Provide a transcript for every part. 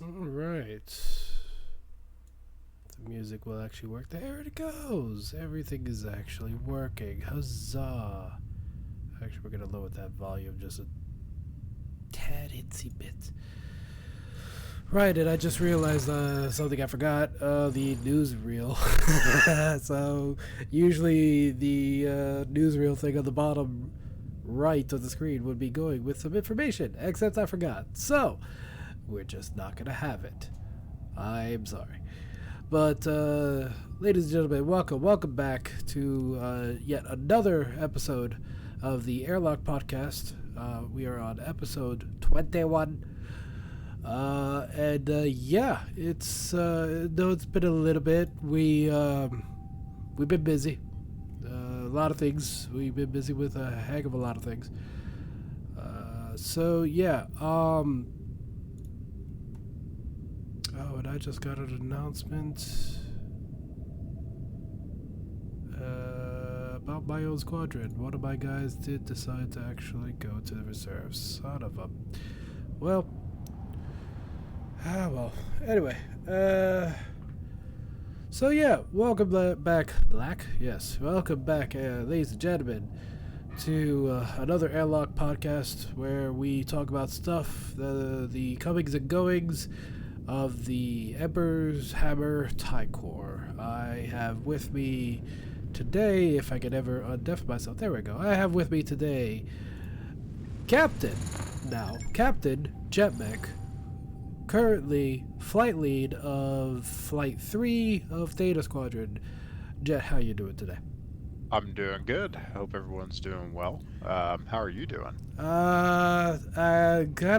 Alright. The music will actually work. There it goes. Everything is actually working. Huzzah. Actually, we're going to lower that volume just a tad itsy bit. Right, and I just realized something I forgot. The newsreel. So, usually the newsreel thing on the bottom right of the screen would be going with some information, except I forgot. So, we're just not going to have it. I'm sorry. But, ladies and gentlemen, welcome back to yet another episode of the Airlock Podcast. We are on episode 21. Yeah, it's though it's been a little bit. We've been busy. A lot of things. We've been busy with a heck of a lot of things. So yeah. Oh, and I just got an announcement about my own squadron. One of my guys did decide to actually go to the reserves. Son of a. Well. Well. Anyway. So yeah, welcome back, Black. Yes, welcome back, ladies and gentlemen, to another Airlock podcast where we talk about stuff, the comings and goings of the Emperor's Hammer TIE Corps. I have with me today, if I could ever undeafen myself, there we go. I have with me today Captain JetMech, currently flight lead of Flight 3 of Theta Squadron. Jet, how you doing today? I'm doing good. Hope everyone's doing well. How are you doing? Kind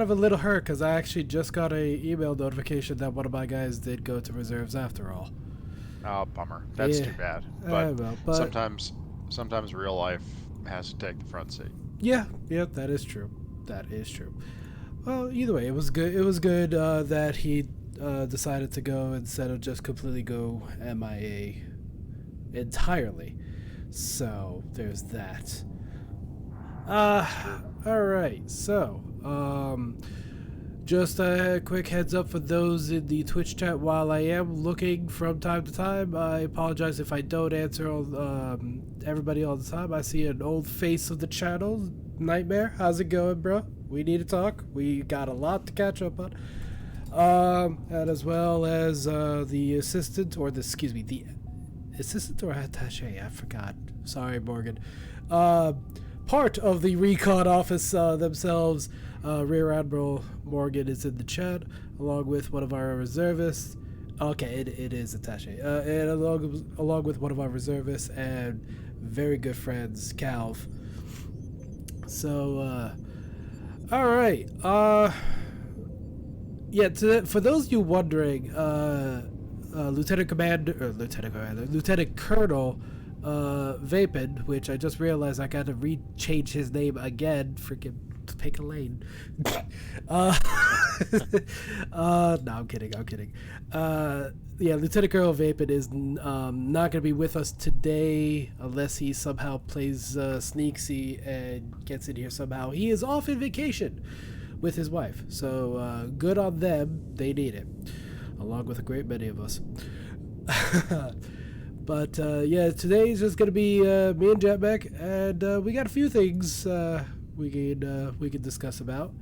of a little hurt because I actually just got a email notification that one of my guys did go to reserves after all. Oh, bummer. That's Yeah. too bad. But, But sometimes real life has to take the front seat. yeah, that is true. That is true. Well, either way, it was good. It was good that he decided to go instead of just completely go MIA entirely. So there's that. All right. So, just a quick heads up for those in the Twitch chat. While I am looking from time to time, I apologize if I don't answer everybody all the time. I see an old face of the channel, Nightmare. How's it going, bro? We need to talk. We got a lot to catch up on. And as well as the assistant, or the assistant or attaché, I forgot. Sorry, Morgan. Part of the recon office themselves, Rear Admiral Morgan is in the chat, along with one of our reservists. Okay, it is attaché. And along with one of our reservists and very good friends, Calv. So, all right. Yeah. For those of you wondering, Lieutenant Colonel Vapen, which I just realized I got to change his name again. Freaking pick a lane. No, I'm kidding. Yeah, Lieutenant Colonel Vapen is not going to be with us today unless he somehow plays sneaksy and gets in here somehow. He is off on vacation with his wife, so good on them. They need it, along with a great many of us. But yeah, today is just gonna be me and JetMech, and we got a few things we can discuss about.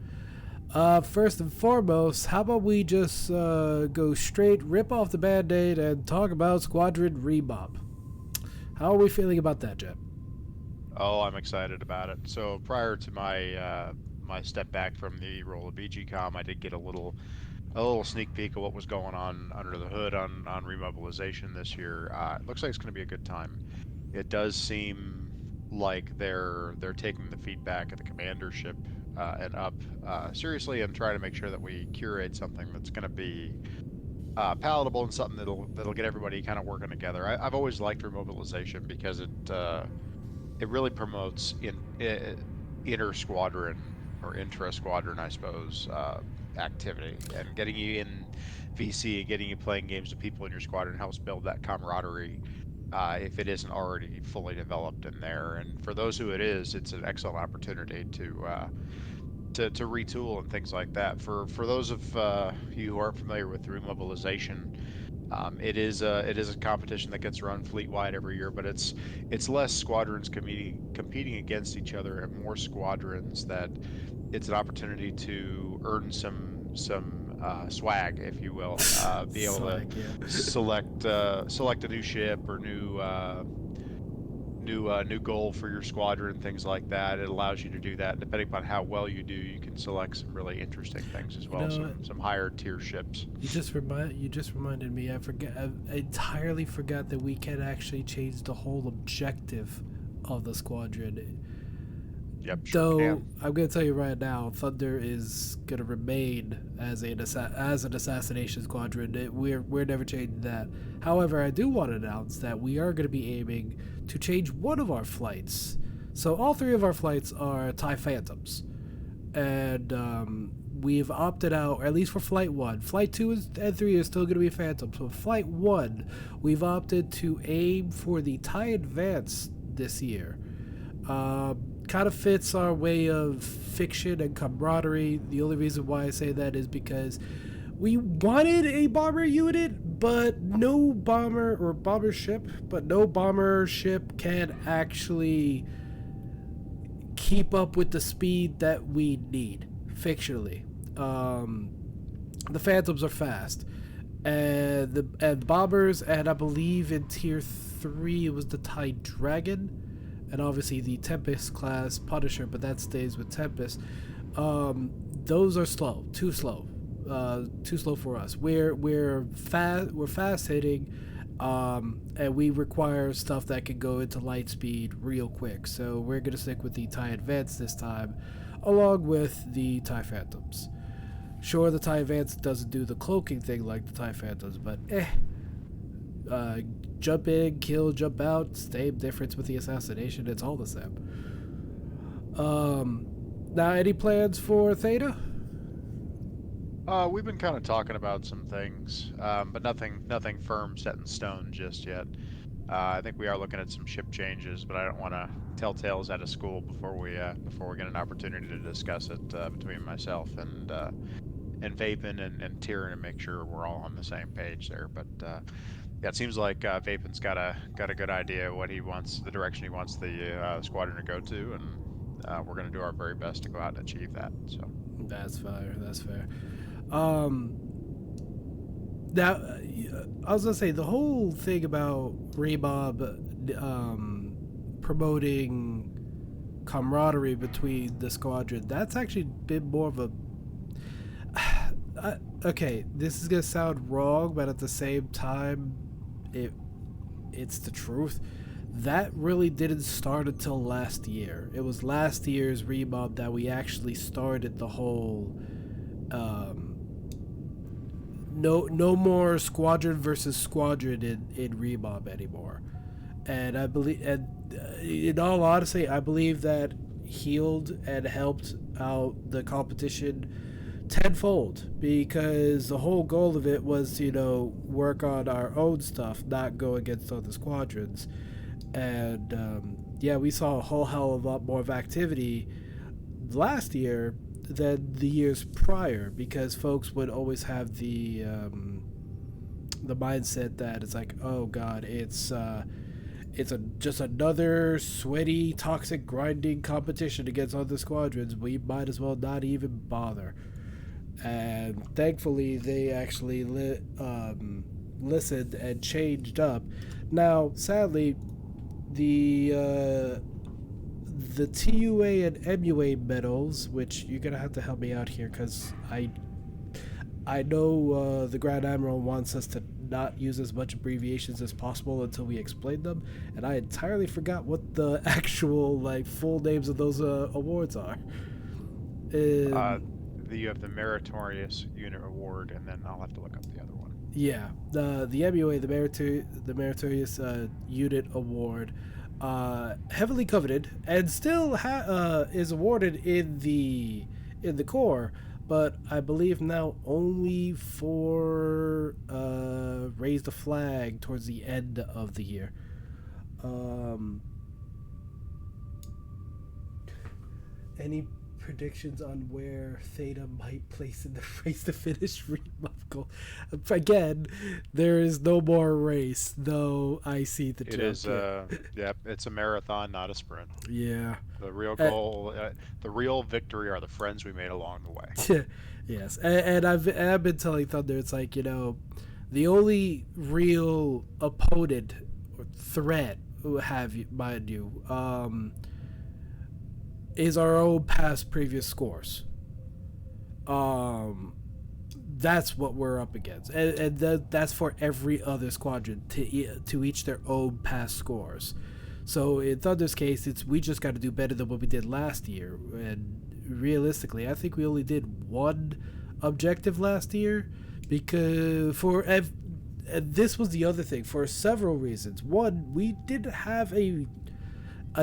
First and foremost, how about we just go straight, rip off the Band-Aid, and talk about Squad ReMob? How are we feeling about that, Jet? Oh, I'm excited about it. So prior to my my step back from the role of BGCOM, I did get a little sneak peek of what was going on under the hood on remobilization this year. It looks like it's going to be a good time. It does seem like they're taking the feedback of the commandership and up seriously, and trying to make sure that we curate something that's going to be palatable and something that'll get everybody kind of working together. I've always liked remobilization because it really promotes inter squadron or intra squadron, I suppose, activity, and getting you in VC and getting you playing games with people in your squadron helps build that camaraderie if it isn't already fully developed in there. And for those who it is, it's an excellent opportunity to to retool and things like that. For those of you who aren't familiar with remobilization, it is a competition that gets run fleet wide every year, but it's less squadrons competing against each other and more squadrons that it's an opportunity to earn some swag, if you will, be able to Slag, yeah. select a new ship or new goal for your squadron, things like that. It allows you to do that. Depending upon how well you do, you can select some really interesting things as You well. know, Some higher tier ships. you just reminded me. I entirely forgot that we can actually change the whole objective of the squadron. Yep, sure Though can. I'm gonna tell you right now, Thunder is gonna remain as an assassination squadron. We're never changing that. However, I do want to announce that we are gonna be aiming to change one of our flights. So all three of our flights are TIE Phantoms, and we've opted out, or at least for Flight 1. Flight 2 and 3 is still going to be Phantoms, but Flight 1, we've opted to aim for the TIE Advance this year. Kind of fits our way of fiction and camaraderie. The only reason why I say that is because we wanted a bomber unit, but no bomber or bomber ship, but no bomber ship can actually keep up with the speed that we need fictionally. The Phantoms are fast, and the bombers, and I believe in tier 3 it was the TIE Dragon, and obviously the Tempest class Punisher, but that stays with Tempest. Those are slow, too slow for us. We're fast hitting, and we require stuff that can go into light speed real quick. So we're gonna stick with the TIE Advance this time, along with the TIE Phantoms. Sure, the TIE Advance doesn't do the cloaking thing like the TIE Phantoms, but jump in, kill, jump out, same difference with the assassination. It's all the same. Now, any plans for Theta? We've been kind of talking about some things, but nothing firm set in stone just yet. I think we are looking at some ship changes, but I don't want to tell tales out of school before we get an opportunity to discuss it between myself and Vapen and Tyrion, and make sure we're all on the same page there. But yeah, it seems like Vapen's got a good idea of what he wants, the direction he wants the squadron to go to, and we're going to do our very best to go out and achieve that. So That's fair. That's fair. Now, I was gonna say the whole thing about ReMob promoting camaraderie between the squadron. That's actually been more of a. Okay, this is gonna sound wrong, but at the same time, it's the truth. That really didn't start until last year. It was last year's ReMob that we actually started the whole. No more squadron versus squadron in ReMob anymore, and I believe, and in all honesty, I believe that healed and helped out the competition tenfold, because the whole goal of it was, work on our own stuff, not go against other squadrons. And yeah, we saw a whole hell of a lot more of activity last year than the years prior, because folks would always have the mindset that it's like, oh god, it's just another sweaty, toxic, grinding competition against other squadrons. We might as well not even bother. And thankfully, they actually listened and changed up. Now, sadly, the TUA and MUA medals, which you're gonna have to help me out here, because I know the Grand Admiral wants us to not use as much abbreviations as possible until we explain them, and I entirely forgot what the actual full names of those awards are. you have the Meritorious Unit Award, and then I'll have to look up the other one. Yeah, the MUA, the Meritorious Unit Award, heavily coveted, and still is awarded in the Corps, but I believe now only for raise the flag towards the end of the year. Any predictions on where Theta might place in the race to finish ReMob goal. Again, there is no more race, though I see the It joke. is, yeah, it's a marathon, not a sprint. Yeah. The real Uh, goal, the real victory are the friends we made along the way. yes, and I've been telling Thunder, it's like, the only real opponent or threat, have you, mind you, is our own past previous scores. Um, that's what we're up against, and that's for every other squadron to each their own past scores. So in Thunder's case, it's we just got to do better than what we did last year, and realistically, I think we only did one objective last year because and this was the other thing for several reasons. One, we didn't have a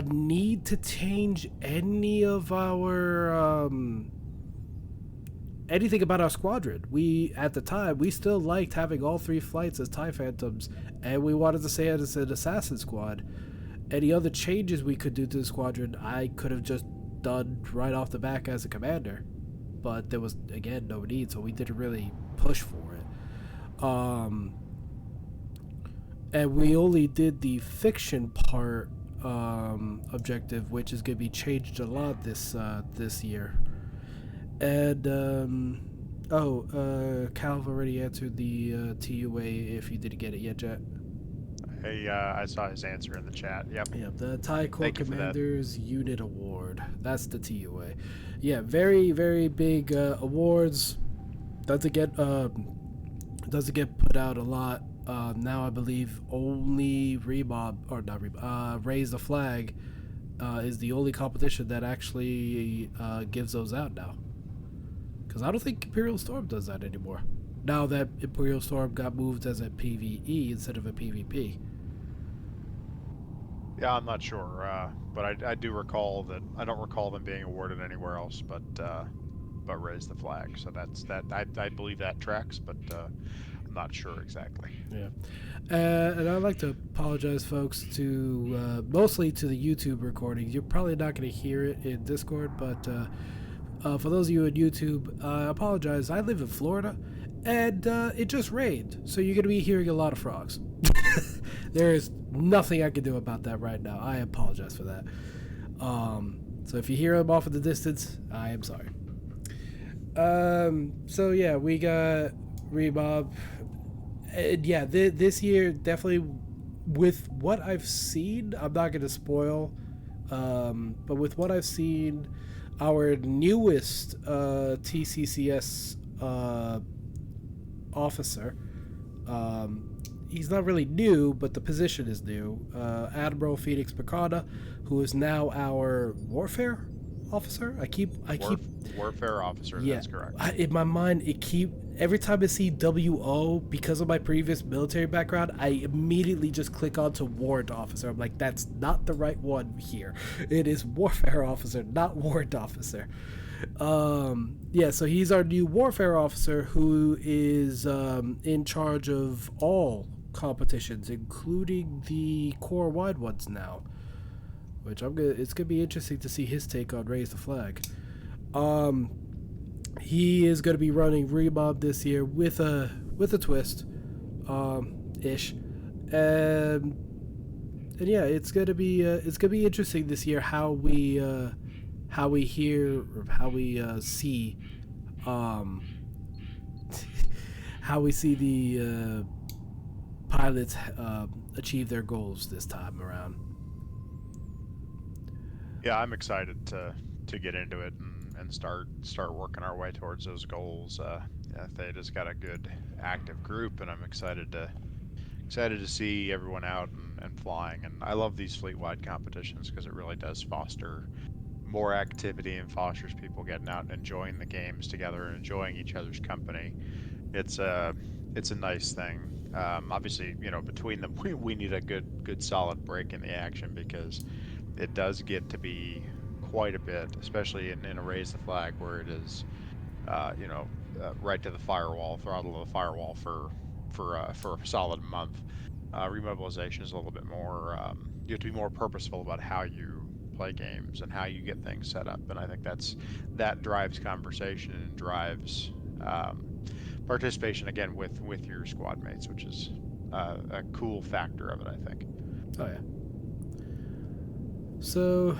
need to change any of our anything about our squadron. We at the time we still liked having all three flights as TIE Phantoms, and we wanted to stay as an assassin squad. Any other changes we could do to the squadron, I could have just done right off the back as a commander, but there was again no need, so we didn't really push for it. And we only did the fiction part objective, which is going to be changed a lot this year. And Calv already answered the TUA if you didn't get it yet, Jet. I saw his answer in the chat. Yep. Yeah, the TIE Corps Thank you for that. Commanders Unit Award. That's the TUA. Yeah, very very big awards. Doesn't get put out a lot. Now I believe only ReMob or not ReMob, Raise the Flag is the only competition that actually gives those out now. Because I don't think Imperial Storm does that anymore. Now that Imperial Storm got moved as a PvE instead of a PvP. Yeah, I'm not sure, but I do recall that I don't recall them being awarded anywhere else, but Raise the Flag. So that's that. I believe that tracks, but I'm not sure exactly. Yeah, and I'd like to apologize, folks, to mostly to the YouTube recording. You're probably not going to hear it in Discord, but for those of you on YouTube, I apologize. I live in Florida, and it just rained, so you're going to be hearing a lot of frogs. There is nothing I can do about that right now. I apologize for that. So if you hear them off in the distance, I am sorry. So yeah, we got ReMob. And yeah, this year definitely with what I've seen, I'm not going to spoil, but with what I've seen, our newest TCCS officer, he's not really new, but the position is new. Admiral Phoenix Picada, who is now our warfare officer. I keep Warfare officer. yeah, That's correct. In my mind, every time I see WO, because of my previous military background, I immediately just click on to warrant officer. I'm like, that's not the right one here. It is warfare officer, not warrant officer. Yeah, so he's our new warfare officer who is in charge of all competitions, including the core wide ones now. Which it's gonna be interesting to see his take on Raise the Flag. He is going to be running ReMob this year with a twist, ish, and yeah, it's gonna be interesting this year how we hear or how we see how we see the pilots achieve their goals this time around. Yeah, I'm excited to get into it and start working our way towards those goals. Yeah, Theta's got a good active group, and I'm excited to see everyone out and flying. And I love these fleet-wide competitions because it really does foster more activity and fosters people getting out and enjoying the games together and enjoying each other's company. It's a nice thing. Obviously, between them, we need a good solid break in the action because it does get to be quite a bit, especially in a Raise the Flag where it is, right to the firewall, throttle to the firewall for a solid month. Remobilization is a little bit more. You have to be more purposeful about how you play games and how you get things set up. And I think that drives conversation and drives participation again with your squad mates, which is a cool factor of it, I think. Oh yeah. So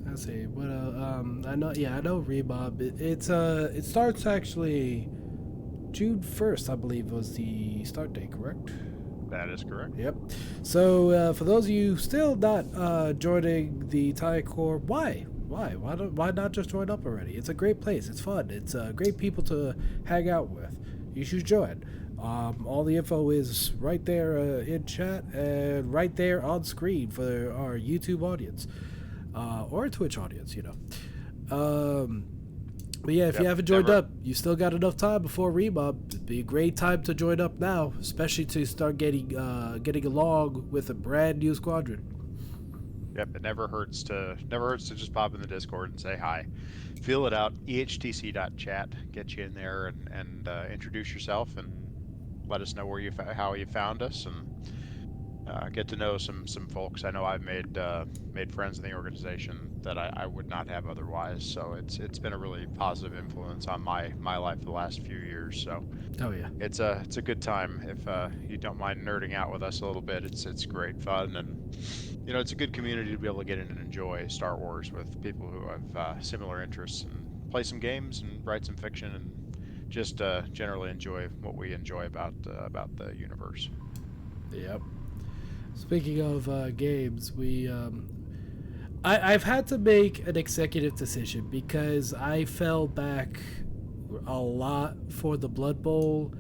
let's see. What I know. Yeah, I know ReMob. It starts actually June 1st, I believe, was the start date. Correct? That is correct. Yep. So for those of you still not joining the Thai Corps, why? Why not just join up already? It's a great place. It's fun. It's great people to hang out with. You should join. All the info is right there in chat and right there on screen for our YouTube audience or Twitch audience. But yeah, if you haven't joined up, you still got enough time before ReMob. It'd be a great time to join up now, especially to start getting along with a brand new squadron. Yep, it never hurts to just pop in the Discord and say hi. Feel it out. ehtc.chat. Get you in there and introduce yourself and let us know how you found us, and get to know some folks. I know I've made friends in the organization that I would not have otherwise. So it's been a really positive influence on my life the last few years. So Oh yeah, it's a good time. If you don't mind nerding out with us a little bit, it's great fun, and it's a good community to be able to get in and enjoy Star Wars with people who have similar interests, and play some games and write some fiction, and just generally enjoy what we enjoy about the universe. yep. Speaking of games, I've had to make an executive decision because I fell back a lot for the Blood Bowl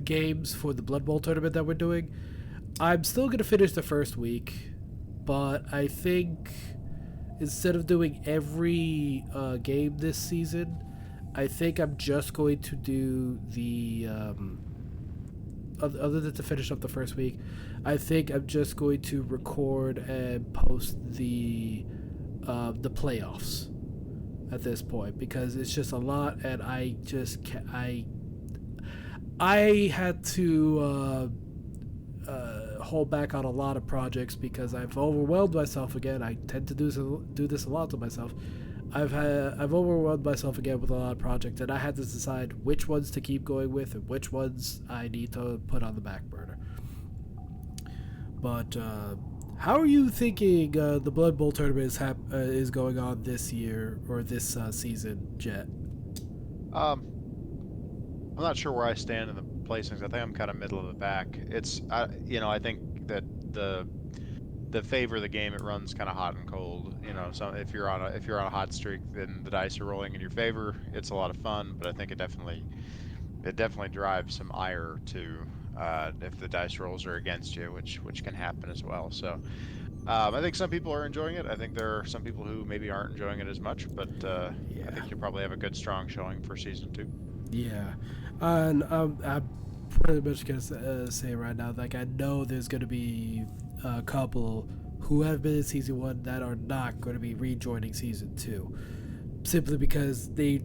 games for the Blood Bowl tournament that we're doing. I'm still gonna finish the first week, but I think instead of doing every game this season, I think I'm just going to do the other than to finish up the first week. I think I'm just going to record and post the playoffs at this point because it's just a lot, and I just can't, I had to hold back on a lot of projects because I've overwhelmed myself again. I tend to do this a lot to myself. I've overwhelmed myself again with a lot of projects, and I had to decide which ones to keep going with and which ones I need to put on the back burner. But how are you thinking the Blood Bowl tournament is going on this year or this season, Jet? I'm not sure where I stand in the placings. I think I'm kind of middle of the pack. I think that the favor of the game, it runs kind of hot and cold. So if you're on a hot streak, then the dice are rolling in your favor. It's a lot of fun, but I think it definitely drives some ire to if the dice rolls are against you, which can happen as well. So I think some people are enjoying it. I think there are some people who maybe aren't enjoying it as much, but Yeah. I think you'll probably have a good strong showing for season 2. Yeah, and I'm pretty much gonna say right now, like I know there's gonna be a couple who have been in season 1 that are not going to be rejoining season 2, simply because they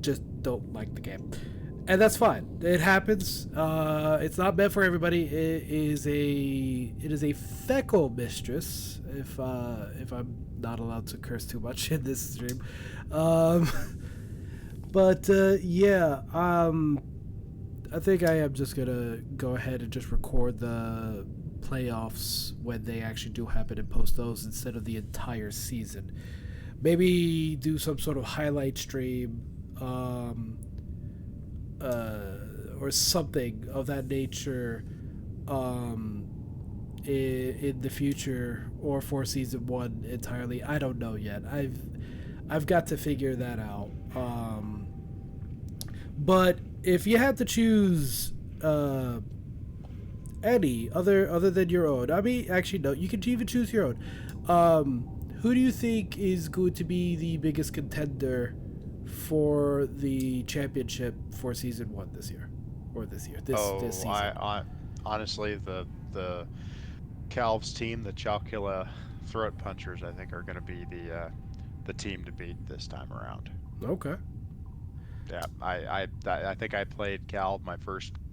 just don't like the game, and that's fine. It happens. It's not meant for everybody. It is a feckle mistress. If I'm not allowed to curse too much in this stream. But yeah, I think I am just gonna go ahead and just record the playoffs when they actually do happen and post those instead of the entire season. Maybe do some sort of highlight stream, or something of that nature, in the future or for season 1 entirely. I don't know yet. I've got to figure that out. But if you had to choose any other than your own, I mean, actually no, you can even choose your own. Who do you think is going to be the biggest contender for the championship for season 1 this year, or this season? I honestly, the Calves team, the Chalkilla Throat Punchers, I think are going to be the team to beat this time around. Okay. Yeah, I think I played Cal my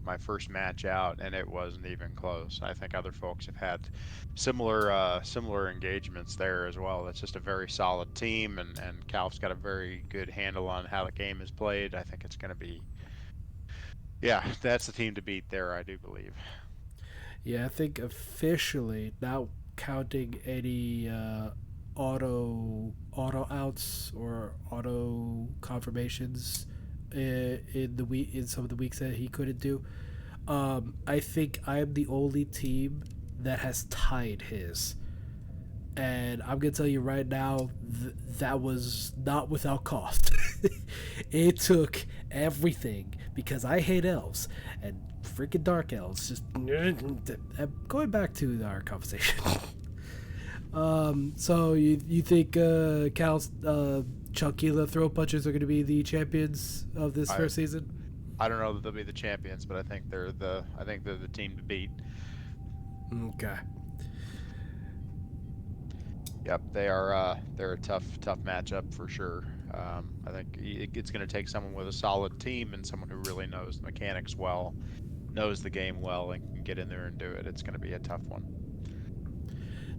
my first match out, and it wasn't even close. I think other folks have had similar engagements there as well. It's just a very solid team, and Calf's got a very good handle on how the game is played. I think it's going to be, yeah, that's the team to beat there, I do believe. Yeah, I think officially, not counting any auto outs or auto confirmations in the week in some of the weeks that he couldn't do. I think I'm the only team that has tied his. And I'm gonna tell you right now, that was not without cost. It took everything because I hate elves and freaking dark elves. Just going back to our conversation. So you think Cal's Chunkyla throw punchers are going to be the champions of this I first season? I don't know that they'll be the champions, but I think they're the team to beat. Okay. Yep, they're a tough matchup for sure. I think it's going to take someone with a solid team and someone who really knows the mechanics well, knows the game well, and can get in there and do it. It's going to be a tough one.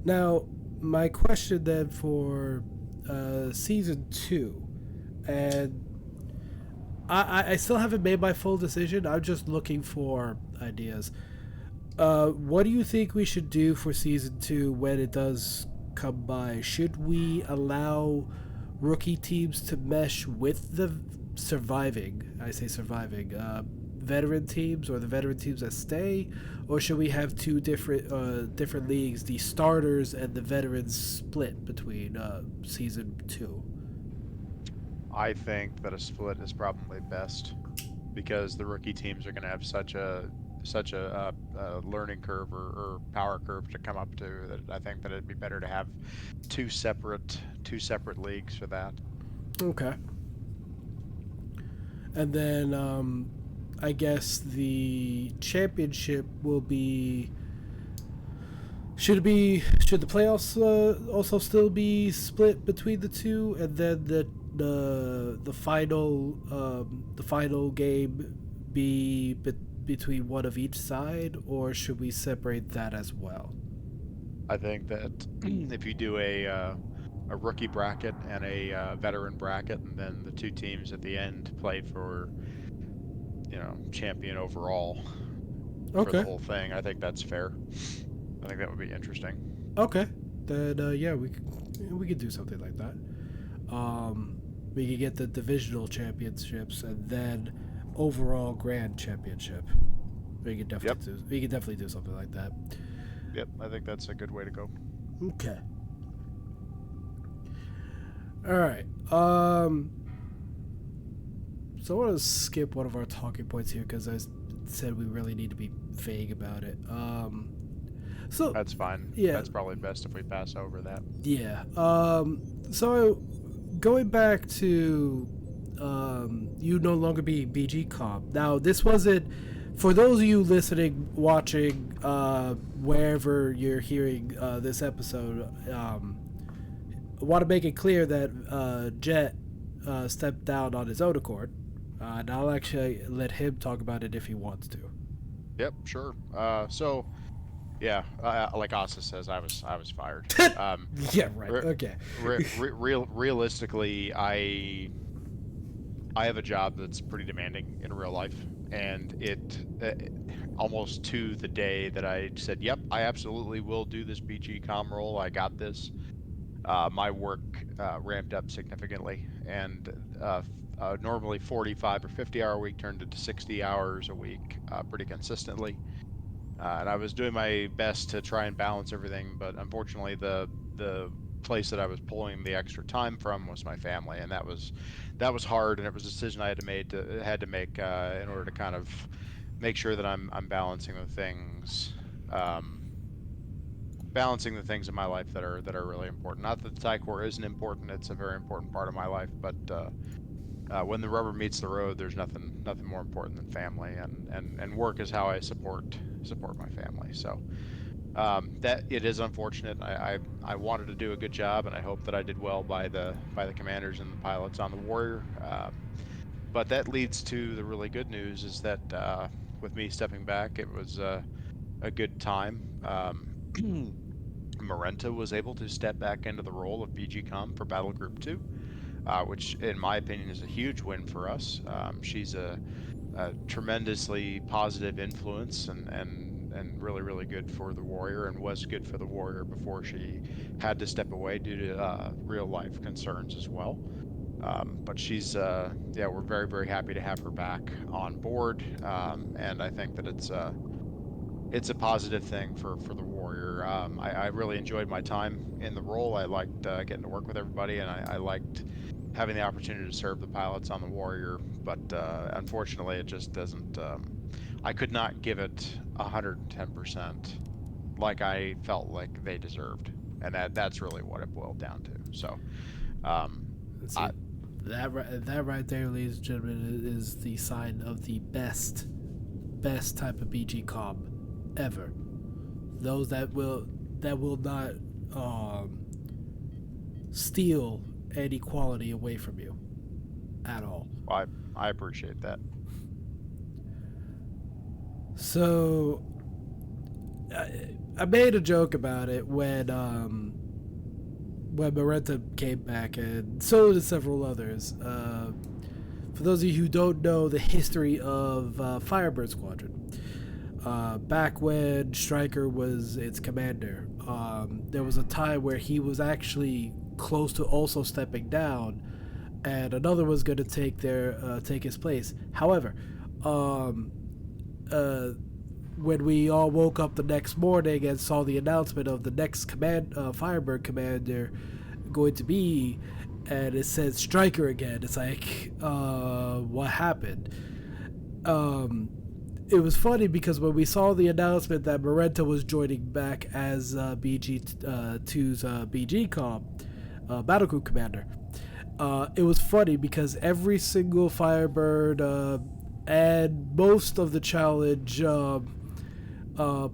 Now, my question then for season two, and I still haven't made my full decision. I'm just looking for ideas. What do you think we should do for season two when it does come by? Should we allow rookie teams to mesh with the surviving? I say surviving. Veteran teams or the veteran teams that stay, or should we have two different leagues, the starters and the veterans split between season two? I think that a split is probably best because the rookie teams are going to have such a learning curve or power curve to come up to that I think that it'd be better to have two separate leagues for that. Okay. And then I guess the championship will be. Should the playoffs also still be split between the two, and then the final game be between one of each side, or should we separate that as well? I think that if you do a rookie bracket and a veteran bracket, and then the two teams at the end play for champion overall for the Okay. whole thing, I think that's fair. I think that would be interesting. Okay. Then yeah, we could do something like that. We could get the divisional championships and then overall grand championship. Yep. We could definitely do something like that. Yep. I think that's a good way to go. Okay. All right. So I want to skip one of our talking points here because I said we really need to be vague about it. So That's fine. yeah, That's probably best if we pass over that. yeah. So going back to you no longer be BGCOM. Now this wasn't for those of you listening, watching, wherever you're hearing this episode. I want to make it clear that Jet stepped down on his own accord, and I'll actually let him talk about it if he wants to. Yep. Sure. So yeah, like Asa says, I was fired. Yeah, right. Re- Okay. realistically, I have a job that's pretty demanding in real life, and it almost to the day that I said, "Yep, I absolutely will do this BG role. I got this." My work ramped up significantly, and normally 45 or 50-hour week turned into 60 hours a week pretty consistently. And I was doing my best to try and balance everything, but unfortunately, the place that I was pulling the extra time from was my family, and that was hard, and it was a decision I had to make in order to kind of make sure that I'm um, balancing the things in my life that are really important. Not that the Tycor isn't important; it's a very important part of my life. But when the rubber meets the road, there's nothing more important than family, and work is how I support my family. So that it is unfortunate. I wanted to do a good job, and I hope that I did well by the commanders and the pilots on the Warrior. But that leads to the really good news is that with me stepping back. It was a good time. Marenta was able to step back into the role of BGCOM for Battle Group 2, which, in my opinion, is a huge win for us. She's a tremendously positive influence and really, really good for the Warrior, and was good for the Warrior before she had to step away due to real life concerns as well. But she's, yeah, we're very, very happy to have her back on board. And I think that it's a positive thing for the Warrior. I really enjoyed my time in the role. I liked getting to work with everybody, and I liked having the opportunity to serve the pilots on the Warrior. But unfortunately, it just doesn't. I could not give it 110% like I felt like they deserved, and that's really what it boiled down to. So, Let's see. I, That right there, ladies and gentlemen, is the sign of the best type of BGCOM ever. Those that will not steal any quality away from you at all. I appreciate that. So I made a joke about it when Marenta came back, and so did several others. For those of you who don't know the history of Firebird Squadron, back when Stryker was its commander, there was a time where he was actually close to also stepping down, and another was going to take his place. However, when we all woke up the next morning and saw the announcement of the next Firebird commander going to be, and it said Stryker again, it's like, what happened? It was funny because when we saw the announcement that Marenta was joining back as BG2's BGCOM, Battle Group Commander, it was funny because every single Firebird and most of the challenge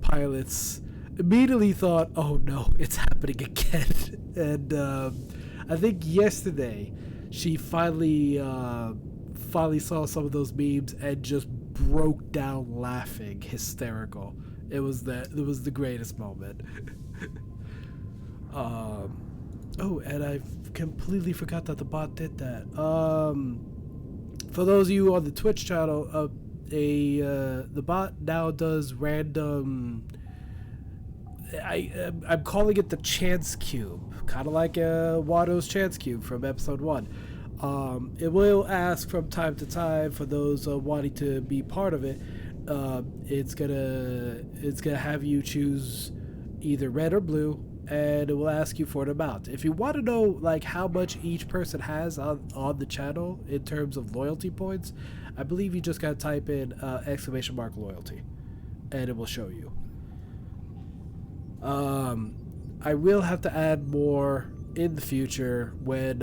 pilots immediately thought, oh no, it's happening again. And I think yesterday she finally saw some of those memes and just broke down laughing, hysterical. It was the greatest moment. Oh, and I completely forgot that the bot did that. For those of you on the Twitch channel, the bot now does random. I'm calling it the Chance Cube, kind of like Watto's Chance Cube from episode 1. It will ask from time to time for those wanting to be part of it. It's gonna have you choose either red or blue, and it will ask you for an amount. If you want to know like how much each person has on the channel in terms of loyalty points, I believe you just gotta type in !loyalty, and it will show you. I will have to add more in the future when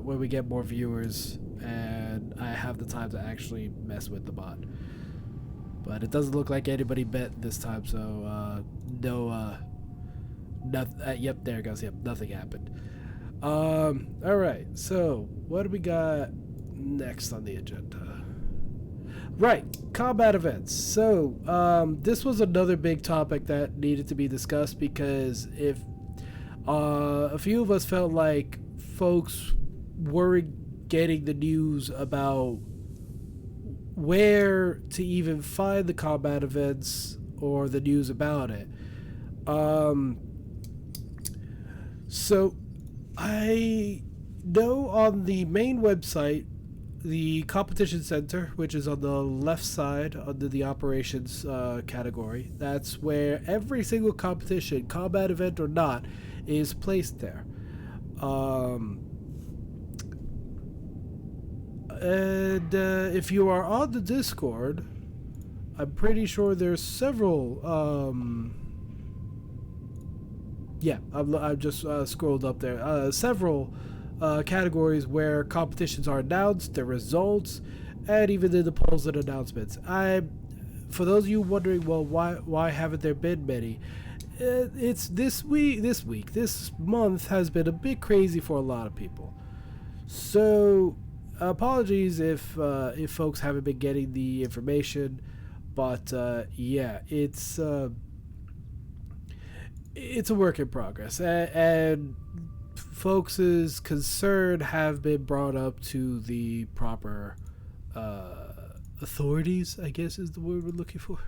we get more viewers and I have the time to actually mess with the bot. But it doesn't look like anybody bet this time, so yep, there it goes. Yep, nothing happened. All right. So what do we got next on the agenda? Right, combat events. So this was another big topic that needed to be discussed because if a few of us felt like folks weren't getting the news about where to even find the combat events or the news about it. So I know on the main website, the competition center, which is on the left side under the operations category, that's where every single competition, combat event or not, is placed there. And if you are on the Discord, I'm pretty sure there's several. I've just scrolled up there. Several categories where competitions are announced, their results, and even in the polls and announcements. For those of you wondering, well, why haven't there been many? It's this month has been a bit crazy for a lot of people. So apologies if folks haven't been getting the information. But yeah, it's a work in progress, and folks' concern have been brought up to the proper uh, authorities, I guess is the word we're looking for.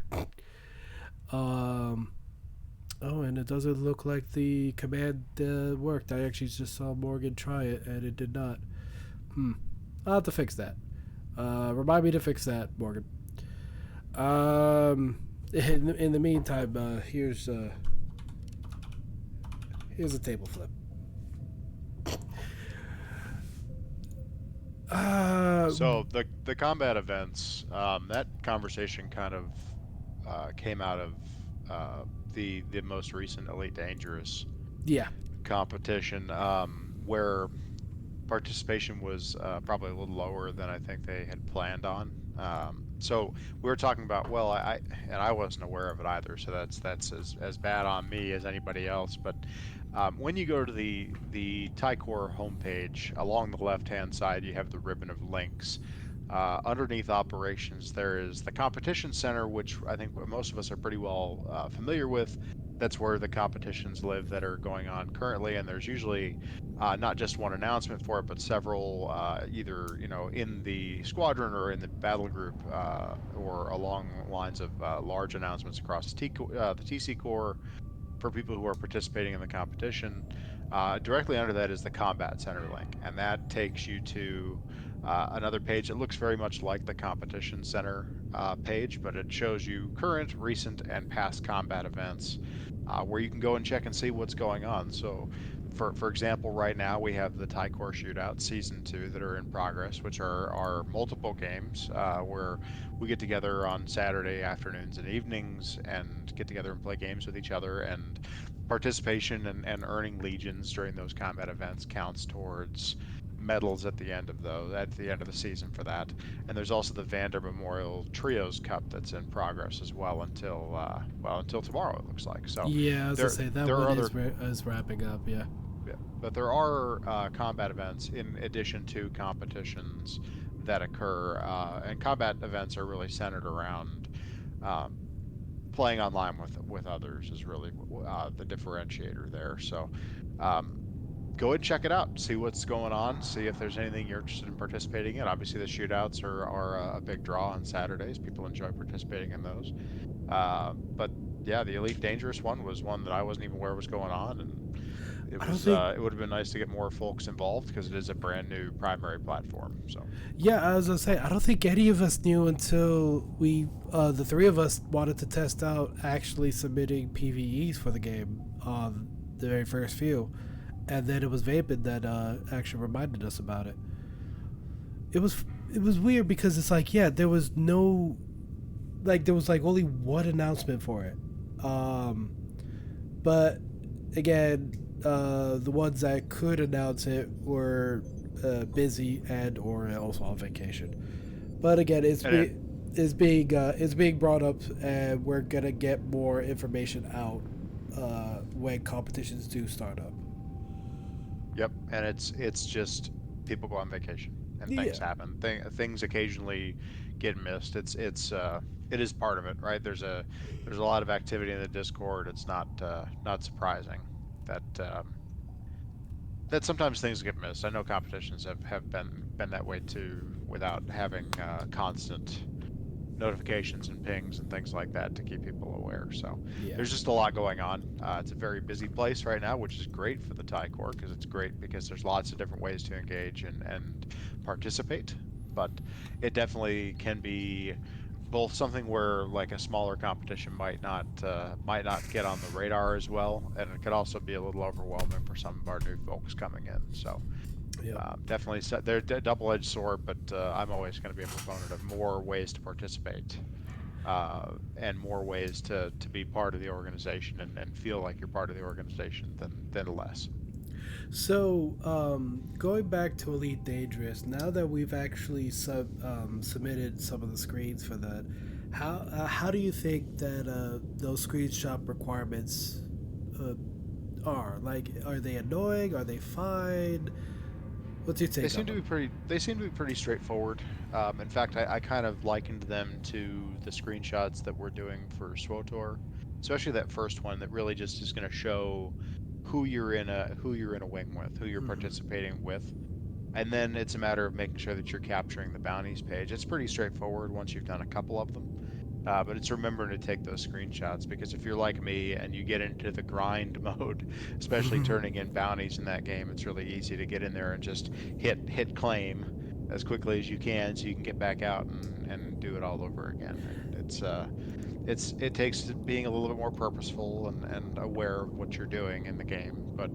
Um, oh, and it doesn't look like the command worked. I actually just saw Morgan try it, and it did not. I'll have to fix that. Remind me to fix that, Morgan. In the meantime, here's a table flip. Uh, So the combat events, that conversation kind of came out of the most recent Elite Dangerous yeah, competition, where participation was probably a little lower than I think they had planned on. So we were talking about, well, and I wasn't aware of it either, so that's as bad on me as anybody else. But when you go to the Tycor homepage, along the left-hand side, you have the ribbon of links. Underneath operations, there is the competition center, which I think most of us are pretty well familiar with. That's where the competitions live that are going on currently, and there's usually not just one announcement for it, but several, either in the squadron or in the battle group, or along lines of large announcements across the TC Core for people who are participating in the competition. Directly under that is the Combat Center link, and that takes you to another page that looks very much like the Competition Center page, but it shows you current, recent, and past combat events, where you can go and check and see what's going on. So, for example, right now we have the Tycor Shootout Season 2 that are in progress, which are multiple games where we get together on Saturday afternoons and evenings and get together and play games with each other. And participation and earning legions during those combat events counts towards medals at the end of the season for that. And there's also the Vander Memorial Trios Cup that's in progress as well until tomorrow, it looks like. So yeah. As I there say, that there are one other, is wrapping up. Yeah. yeah, but there are combat events in addition to competitions that occur, and combat events are really centered around um, playing online with others is really the differentiator there. So um, go ahead and check it out, see what's going on, see if there's anything you're interested in participating in. Obviously, the shootouts are a big draw on Saturdays. People enjoy participating in those. But yeah, the Elite Dangerous one was one that I wasn't even aware was going on, and I don't think. it would have been nice to get more folks involved because it is a brand new primary platform. So Yeah, as I say, I don't think any of us knew until the three of us, wanted to test out actually submitting PVEs for the game on the very first few, and then it was Vapen that actually reminded us about it. It was it was weird because it's like, yeah, there was no, like, there was like only one announcement for it, um, but again, the ones that could announce it were busy and or also on vacation. But again, and it it's being brought up, and we're gonna get more information out when competitions do start up. Yep, and it's just people go on vacation and things Yeah, happen. Things occasionally get missed. It is part of it, right? There's a lot of activity in the Discord. It's not surprising that that sometimes things get missed. I know competitions have been that way too, without having constant notifications and pings and things like that to keep people aware. So yeah. there's just a lot going on. It's a very busy place right now, which is great for the Thai Corps because it's great because there's lots of different ways to engage and participate. But it definitely can be both something where like a smaller competition might not get on the radar as well, and it could also be a little overwhelming for some of our new folks coming in. So Yep. definitely, they're a double-edged sword, but I'm always going to be a proponent of more ways to participate, and more ways to be part of the organization and feel like you're part of the organization than less. So, going back to Elite Dangerous, now that we've actually submitted some of the screens for that, how do you think that those screenshot requirements uh, are? Like, are they annoying? Are they fine? What's your They take seem on to be them? pretty. They seem to be pretty straightforward. In fact, I kind of likened them to the screenshots that we're doing for SWOTOR, especially that first one that really just is going to show who you're in a wing with, who you're Hmm. participating with, and then it's a matter of making sure that you're capturing the bounties page. It's pretty straightforward once you've done a couple of them. But it's remembering to take those screenshots because if you're like me and you get into the grind mode, especially turning in bounties in that game, it's really easy to get in there and just hit claim as quickly as you can so you can get back out and do it all over again. And it takes being a little bit more purposeful and aware of what you're doing in the game. But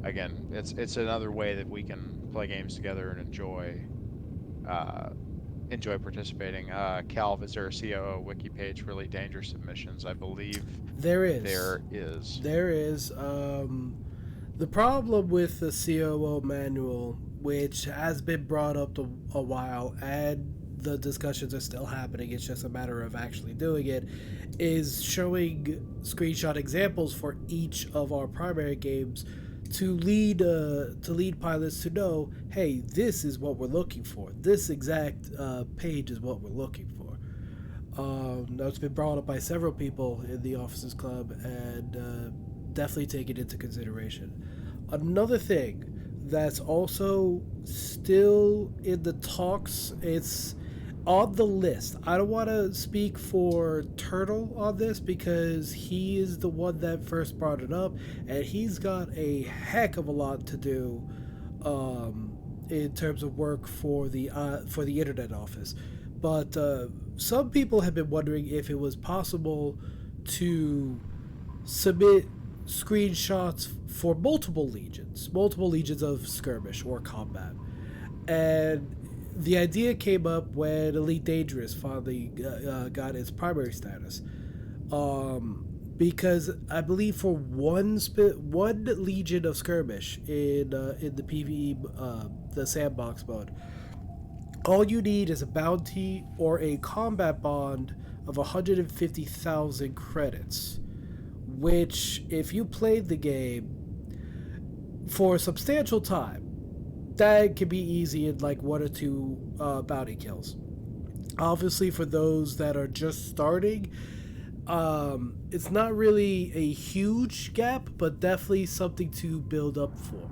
again, it's another way that we can play games together and uh, enjoy participating. Calv, is there a COO wiki page for Elite Dangerous submissions? I believe There is. there is. There is. The problem with the COO manual, which has been brought up a while, and the discussions are still happening, it's just a matter of actually doing it, is showing screenshot examples for each of our primary games to lead pilots to know, hey, this is what we're looking for. This exact page is what we're looking for. That's been brought up by several people in the Officers Club and definitely taken into consideration. Another thing that's also still in the talks, it's on the list. I don't want to speak for Turtle on this because he is the one that first brought it up, and he's got a heck of a lot to do in terms of work for the internet office. But some people have been wondering if it was possible to submit screenshots for multiple legions of skirmish or combat. And the idea came up when Elite Dangerous finally got its primary status. Because I believe for one legion of skirmish in the PVE the sandbox mode, all you need is a bounty or a combat bond of 150,000 credits, which, if you played the game for a substantial time, that can be easy in like one or two bounty kills. Obviously, for those that are just starting, it's not really a huge gap, but definitely something to build up for.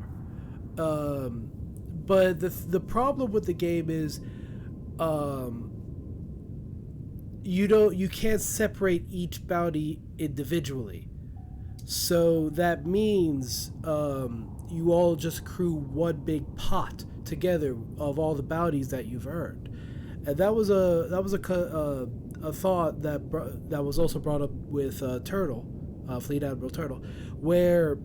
Um, but the problem with the game is, um, you can't separate each bounty individually. So that means you all just accrue one big pot together of all the bounties that you've earned, and a thought that was also brought up with Turtle, Fleet Admiral Turtle, where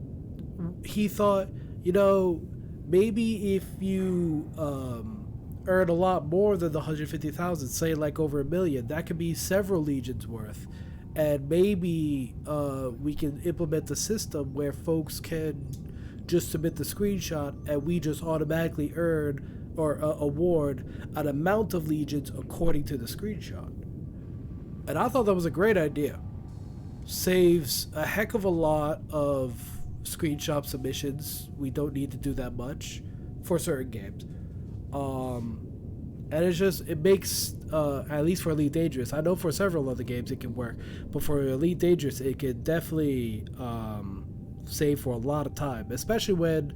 he thought, you know, maybe if you earn a lot more than the 150,000, say like over a million, that could be several legions worth, and maybe we can implement the system where folks can just submit the screenshot and we just automatically earn or award an amount of legions according to the screenshot. And I thought that was a great idea. Saves a heck of a lot of screenshot submissions. We don't need to do that much for certain games. Um, and it makes at least for Elite Dangerous. I know for several other games it can work, but for Elite Dangerous it can definitely save for a lot of time, especially when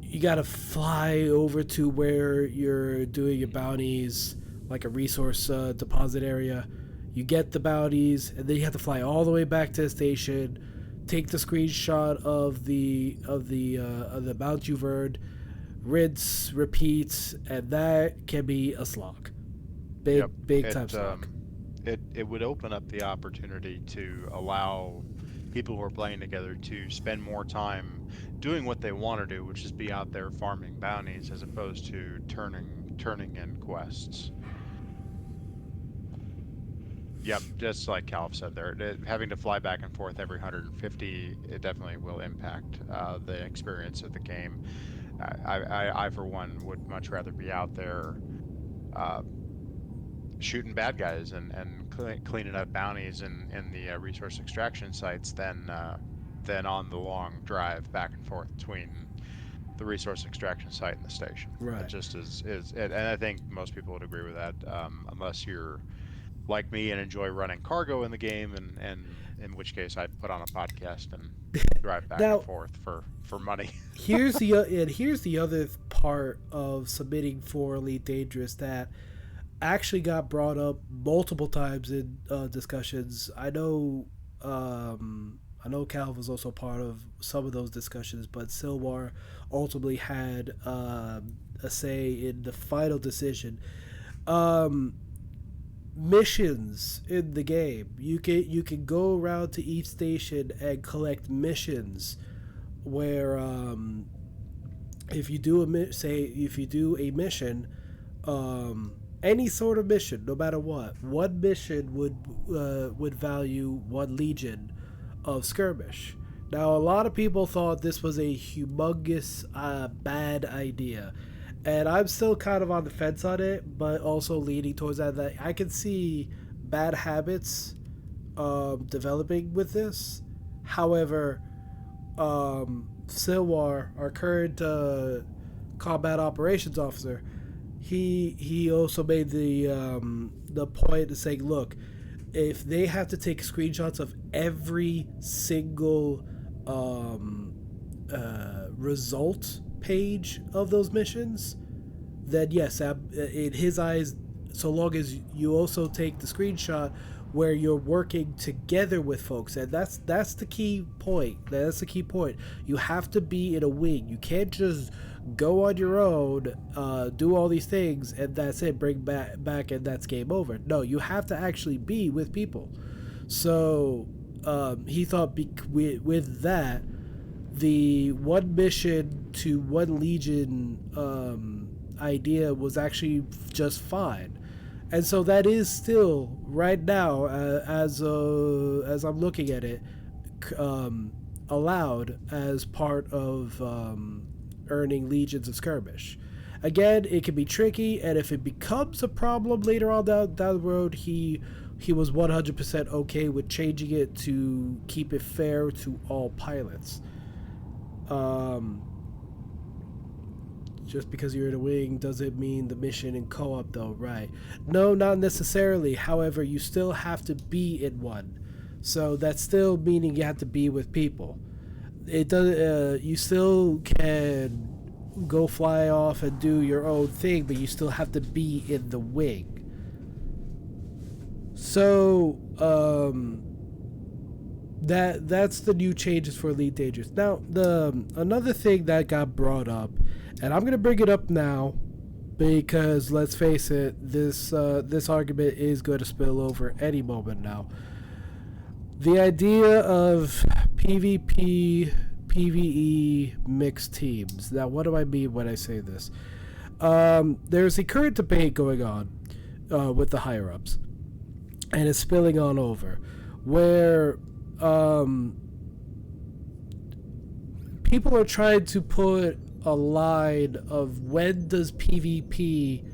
you gotta fly over to where you're doing your bounties, like a resource deposit area. You get the bounties, and then you have to fly all the way back to the station, take the screenshot of the bounty you've earned, rinse, repeat, and that can be a slog, Yep. big time slog. It would open up the opportunity to allow people who are playing together to spend more time doing what they want to do, which is be out there farming bounties as opposed to turning in quests. Yep, just like Calv said there, having to fly back and forth every 150, it definitely will impact the experience of the game. I for one, would much rather be out there uh, shooting bad guys and cleaning up bounties in the resource extraction sites than on the long drive back and forth between the resource extraction site in the station. It Right. just is and I think most people would agree with that, unless you're like me and enjoy running cargo in the game, and in which case I put on a podcast and drive back and Now, forth for money. here's the other part of submitting for Elite Dangerous that actually got brought up multiple times in discussions. I know Cal was also part of some of those discussions, but Silwar ultimately had a say in the final decision. Um, Missions in the game, you can go around to each station and collect missions where if you do if you do a mission, any sort of mission, no matter what, one mission would value one legion of skirmish. Now, a lot of people thought this was a humongous bad idea, and I'm still kind of on the fence on it, but also leaning towards that I can see bad habits developing with this. However, Silwar, our current combat operations officer, he also made the point of saying, look, if they have to take screenshots of every single result page of those missions, then yes, in his eyes, so long as you also take the screenshot where you're working together with folks, and that's the key point. That's the key point. You have to be in a wing. You can't just go on your own, do all these things, and that's it. Bring back, and that's game over. No, you have to actually be with people. So he thought with that, the one mission to one legion idea was actually just fine. And so that is still right now, as I'm looking at it, allowed as part of earning legions of skirmish. Again, it can be tricky, and if it becomes a problem later on down the road, he was 100% okay with changing it to keep it fair to all pilots. Just because you're in a wing doesn't mean the mission in co-op, though, right? No, not necessarily. However, you still have to be in one, so that's still meaning you have to be with people. It does. You still can go fly off and do your own thing, but you still have to be in the wing. So that's the new changes for Elite Dangerous. Now, another thing that got brought up, and I'm gonna bring it up now because let's face it, this argument is going to spill over any moment now. The idea of PvP, PvE mixed teams. Now, what do I mean when I say this? There's a current debate going on with the higher ups, and it's spilling on over, where people are trying to put a line of when does PvP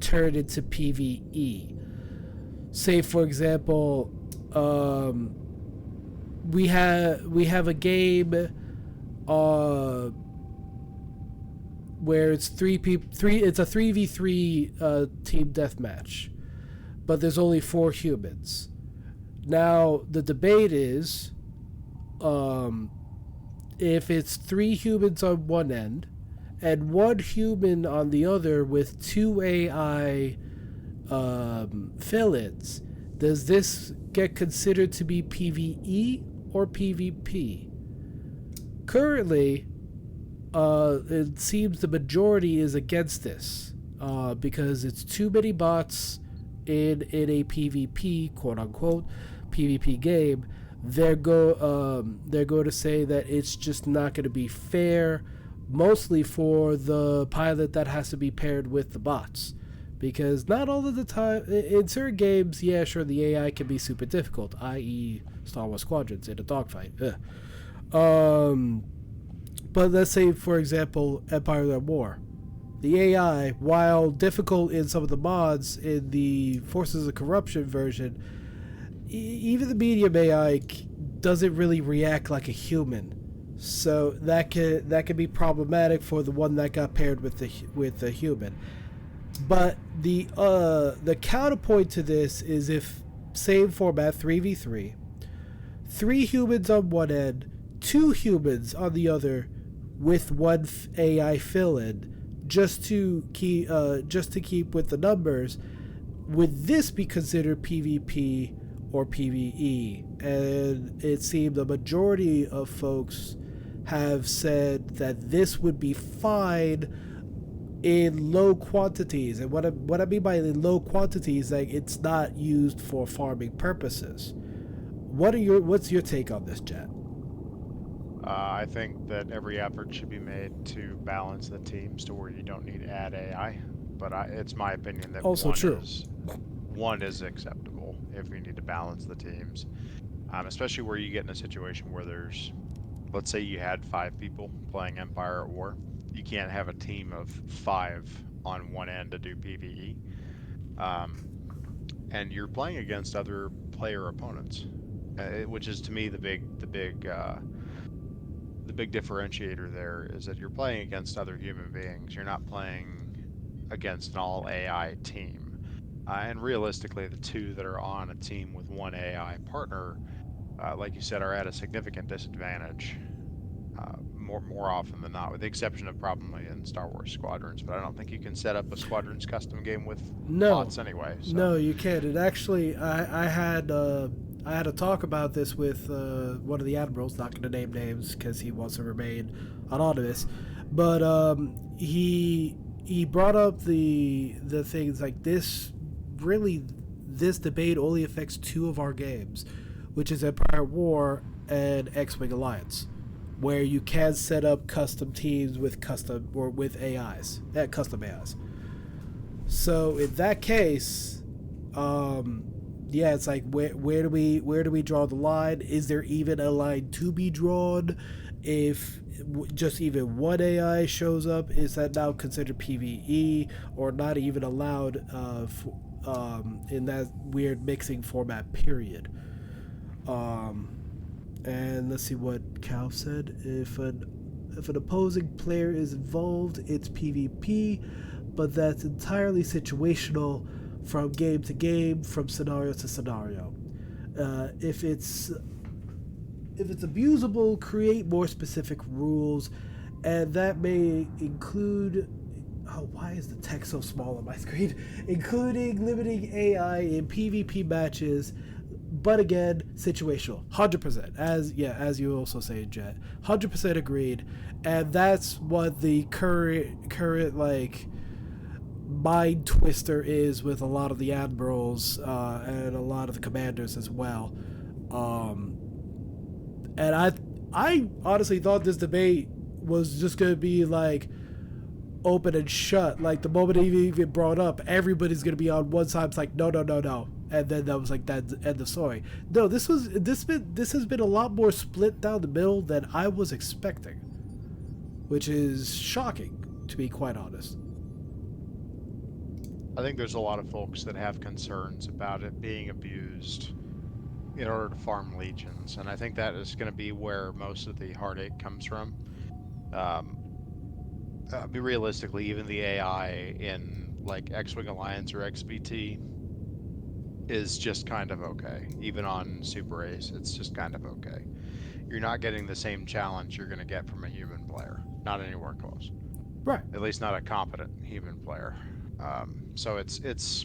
turn into PvE. Say, for example, we have a game where it's it's a 3v3 team deathmatch, but there's only 4 humans. Now the debate is if it's 3 humans on one end and 1 human on the other with 2 AI fill-ins, does this get considered to be PvE or PvP? Currently, it seems the majority is against this because it's too many bots in a PvP, quote unquote, PvP game. They're going to say that it's just not going to be fair, mostly for the pilot that has to be paired with the bots. Because not all of the time, in certain games, yeah, sure, the AI can be super difficult, i.e. Star Wars Squadrons in a dogfight. But let's say, for example, Empire at War. The AI, while difficult in some of the mods in the Forces of Corruption version, even the medium AI doesn't really react like a human. So that could be problematic for the one that got paired with the human. But the counterpoint to this is if same format 3v3, three humans on one end, two humans on the other, with one AI fill in, just to keep with the numbers. Would this be considered PvP or PvE? And it seemed the majority of folks have said that this would be fine in low quantities. And what I mean by in low quantities, like it's not used for farming purposes. What's your take on this, Jet? I think that every effort should be made to balance the teams to where you don't need to add AI. But it's my opinion that Also true. One is acceptable if you need to balance the teams, especially where you get in a situation where there's, let's say you had 5 people playing Empire at War. You can't have a team of 5 on one end to do PvE, and you're playing against other player opponents, which is to me the big differentiator there is that you're playing against other human beings. You're not playing against an all AI team. And realistically, the two that are on a team with one AI partner, like you said, are at a significant disadvantage. More often than not, with the exception of probably in Star Wars Squadrons, but I don't think you can set up a Squadrons custom game with No, bots anyway. So no, you can't. It actually, I had a talk about this with one of the admirals. Not going to name names because he wants to remain anonymous, but he brought up the things like this. Really, this debate only affects two of our games, which is Empire War and X-Wing Alliance, where you can set up custom teams with AIs, custom AIs. So in that case, yeah, it's like where do we draw the line? Is there even a line to be drawn? If just even one AI shows up, is that now considered PVE or not even allowed in that weird mixing format? Period. And let's see what Cal said. If an opposing player is involved, it's PvP, but that's entirely situational from game to game, from scenario to scenario. If it's abusable, create more specific rules, and that may include. Oh, why is the text so small on my screen? Including limiting AI in PvP matches, but again, situational. 100%. As you also say, Jet. 100% agreed, and that's what the current like mind twister is with a lot of the admirals and a lot of the commanders as well. And I honestly thought this debate was just gonna be like open and shut. Like the moment it even brought up, everybody's gonna be on one side. It's like no, and then that was like that end of story. No, this has been a lot more split down the middle than I was expecting, which is shocking to be quite honest. I think there's a lot of folks that have concerns about it being abused in order to farm legions, and I think that is going to be where most of the heartache comes from. Um, Realistically, even the AI in like X-Wing Alliance or XBT is just kind of okay. Even on Super Ace, it's just kind of okay. You're not getting the same challenge you're going to get from a human player. Not anywhere close. Right. At least not a competent human player. So it's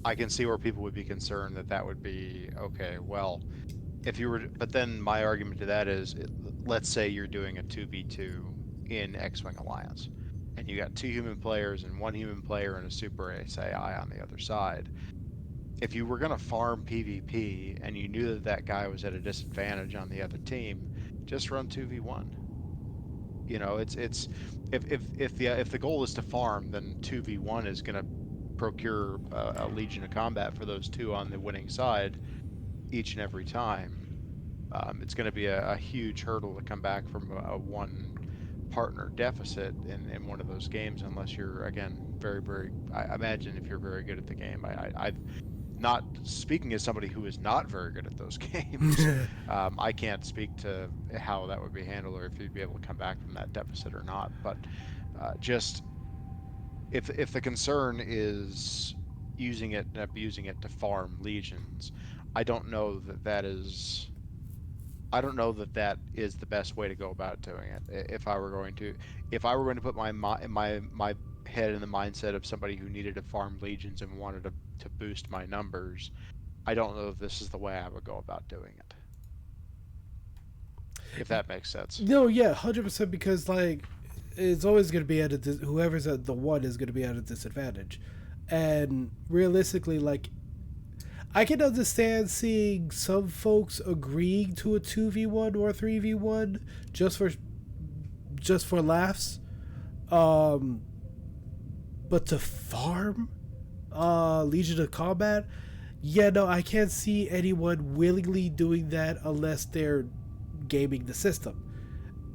I can see where people would be concerned that would be okay. Well, if you were, but then my argument to that is, let's say you're doing a 2v2 in X-Wing Alliance, and you got 2 human players and 1 human player and a Super Ace AI on the other side. If you were going to farm PvP and you knew that guy was at a disadvantage on the other team, just run 2v1. You know, it's if the goal is to farm, then 2v1 is going to procure a Legion of Combat for those two on the winning side each and every time. It's going to be a huge hurdle to come back from a one partner deficit in one of those games, unless you're, again, very, very, I imagine if you're very good at the game. not speaking as somebody who is not very good at those games, I can't speak to how that would be handled or if you'd be able to come back from that deficit or not. But just if the concern is using it and abusing it to farm legions, I don't know that that is. I don't know that that is the best way to go about doing it. If I were going to put my head in the mindset of somebody who needed to farm legions and wanted to boost my numbers, I don't know if this is the way I would go about doing it. If that makes sense. No, yeah, 100%, because like it's always going to be whoever's at the one is going to be at a disadvantage, and realistically, like I can understand seeing some folks agreeing to a 2v1 or 3v1 just for laughs, um, but to farm Legion of Combat, yeah, no, I can't see anyone willingly doing that unless they're gaming the system.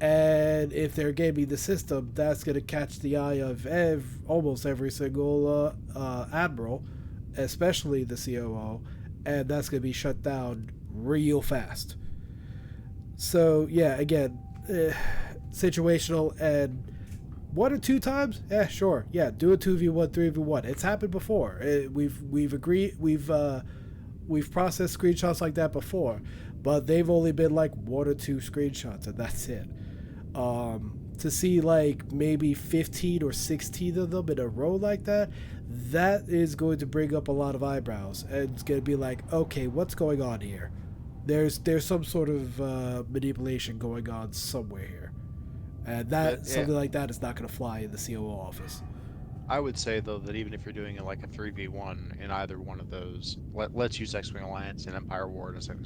And if they're gaming the system, that's going to catch the eye of almost every single admiral, especially the COO, and that's going to be shut down real fast. So, yeah, again, situational, and one or two times, sure, yeah, do a 2v1, 3v1. It's happened before. We've agreed, we've processed screenshots like that before, but they've only been like one or two screenshots, and that's it. To see like maybe 15 or 16 of them in a row like that, that is going to bring up a lot of eyebrows, and it's going to be like, okay, what's going on here? There's some sort of manipulation going on somewhere here, and something like that is not going to fly in the COO office. I would say though that even if you're doing it like a 3v1 in either one of those, let's use X-Wing Alliance and Empire War as an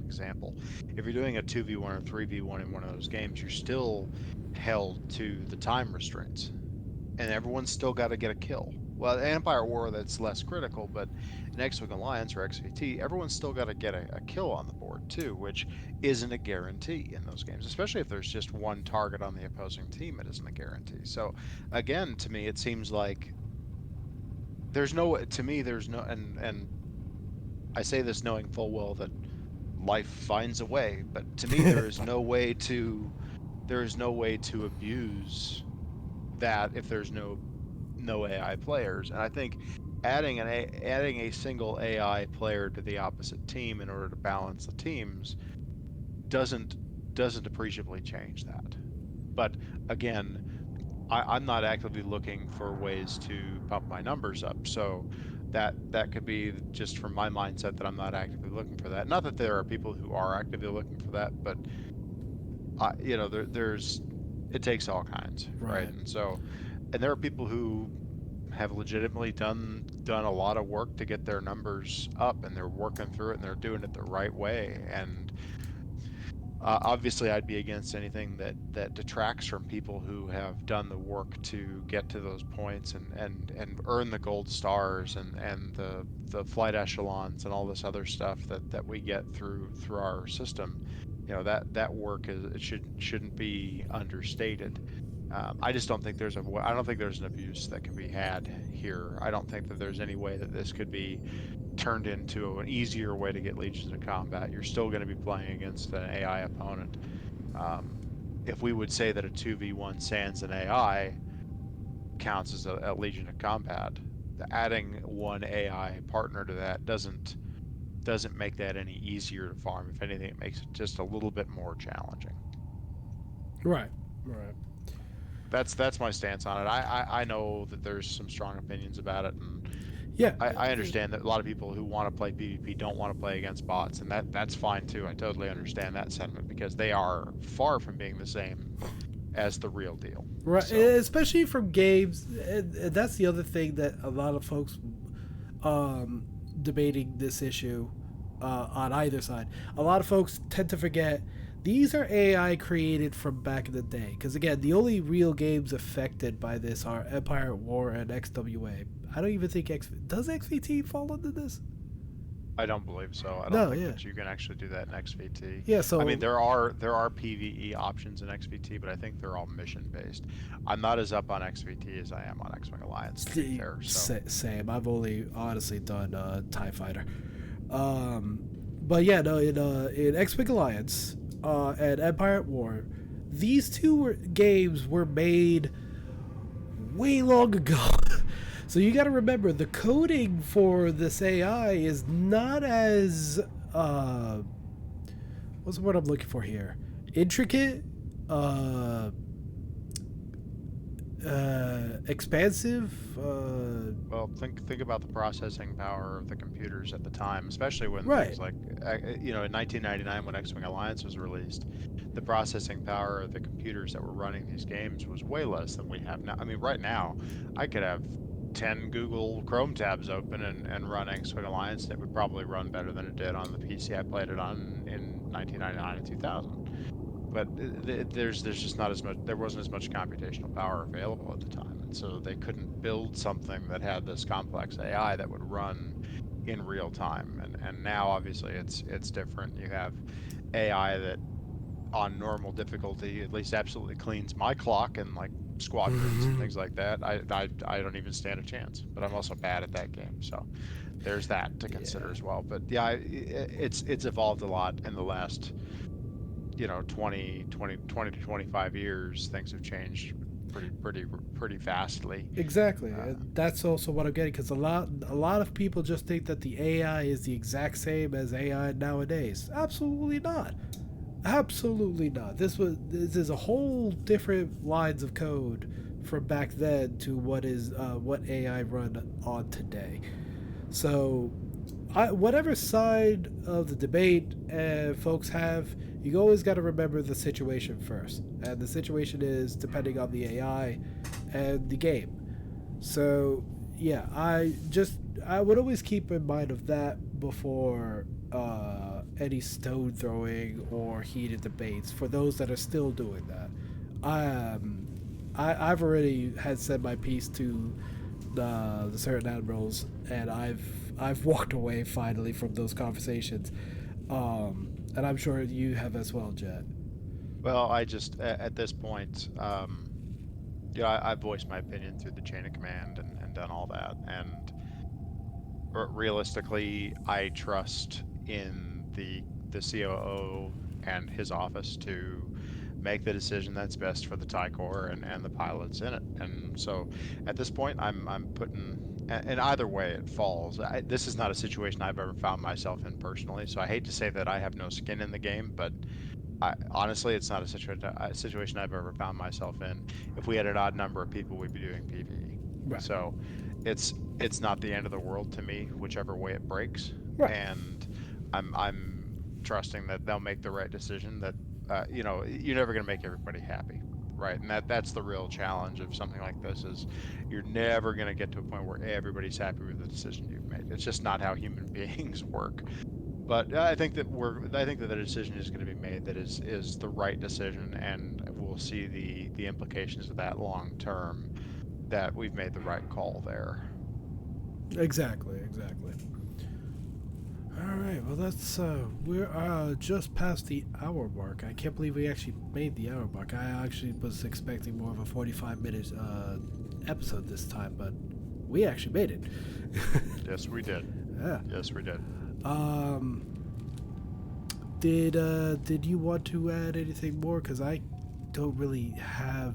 example. If you're doing a 2v1 or 3v1 in one of those games, you're still held to the time restraints, and everyone's still got to get a kill. Well, in Empire War that's less critical, but in X-Wing Alliance or XVT, everyone's still got to get a kill on the board too, which isn't a guarantee in those games, especially if there's just one target on the opposing team. It isn't a guarantee. So again, to me, it seems like there's no, and I say this knowing full well that life finds a way, but to me, there is no way to abuse that if there's no AI players. And I think adding a single AI player to the opposite team in order to balance the teams doesn't appreciably change that. But again, I'm not actively looking for ways to bump my numbers up. So that could be just from my mindset that I'm not actively looking for that. Not that there are people who are actively looking for that, but there's it takes all kinds, right? And there are people who have legitimately done a lot of work to get their numbers up, and they're working through it, and they're doing it the right way. And obviously, I'd be against anything that detracts from people who have done the work to get to those points and earn the gold stars and the flight echelons and all this other stuff that we get through our system. That work shouldn't be understated. I just don't think there's an abuse that can be had here. I don't think that there's any way that this could be turned into an easier way to get Legions of Combat. You're still going to be playing against an AI opponent. If we would say that a 2v1 sans an AI counts as a Legion of Combat, adding one AI partner to that doesn't make that any easier to farm. If anything, it makes it just a little bit more challenging. Right. That's my stance on it. I know that there's some strong opinions about it, and yeah, I understand that a lot of people who want to play PvP don't want to play against bots, and that's fine too. I totally understand that sentiment because they are far from being the same as the real deal. Right, so. Especially from games, and that's the other thing that a lot of folks debating this issue on either side. A lot of folks tend to forget these are AI created from back in the day. Because again, the only real games affected by this are Empire War and XWA. I don't even think does XVT fall under this? I don't believe so. I don't No, think yeah. that you can actually do that in XVT. Yeah, I mean, so there are PvE options in XVT, but I think they're all mission based. I'm not as up on XVT as I am on X-Wing Alliance, to be fair. So same. I've only honestly done TIE Fighter. Um, but yeah, no, in X-Wing Alliance and Empire at War, these games were made way long ago. So you got to remember the coding for this AI is not as what's the word I'm looking for here? Intricate, uh, expansive. well, think about the processing power of the computers at the time, especially when Right. things like, in 1999 when X-Wing Alliance was released, the processing power of the computers that were running these games was way less than we have now. I mean, right now, I could have 10 Google Chrome tabs open and run X-Wing Alliance, and it would probably run better than it did on the PC I played it on in 1999 and 2000. But there's just not as much, there wasn't as much computational power available at the time, and so they couldn't build something that had this complex AI that would run in real time. And now obviously it's different. You have AI that on normal difficulty at least absolutely cleans my clock and like squadrons and things like that. I don't even stand a chance, but I'm also bad at that game, so there's that to consider Yeah. as well. But yeah, it's evolved a lot in the last 20 to 25 years. Things have changed pretty vastly. Exactly. uh, And that's also what I'm getting because a lot of people just think that the AI is the exact same as AI nowadays. Absolutely not. Absolutely not. This is a whole different lines of code from back then to what AI run on today. So, whatever side of the debate folks have, you always got to remember the situation first, and the situation is depending on the AI and the game. So, yeah, I would always keep in mind of that before any stone throwing or heated debates for those that are still doing that. Um, I've already had said my piece to the certain admirals, and I've walked away finally from those conversations. And I'm sure you have as well, Jet. well, I just at this point, yeah, I've voiced my opinion through the chain of command and done all that. And realistically, I trust in the COO and his office to make the decision that's best for the TIE Corps and the pilots in it. And so at this point, I'm putting, and either way it falls. This is not a situation I've ever found myself in personally, so I hate to say that I have no skin in the game, but honestly, it's not a situation I've ever found myself in. If we had an odd number of people, we'd be doing PvE. Right. So it's not the end of the world to me, whichever way it breaks. Right. And I'm trusting that they'll make the right decision. That you're never going to make everybody happy, right? And that's the real challenge of something like this is you're never going to get to a point where everybody's happy with the decision you've made. It's just not how human beings work. But I think that the decision is going to be made that is the right decision, and we'll see the implications of that long term. That we've made the right call there. Exactly. Exactly. All right. Well, that's we're just past the hour mark. I can't believe we actually made the hour mark. I actually was expecting more of a 45 minute episode this time, but we actually made it. Yes, we did. Yeah. Yes, we did. Um. Did you want to add anything more? Because I don't really have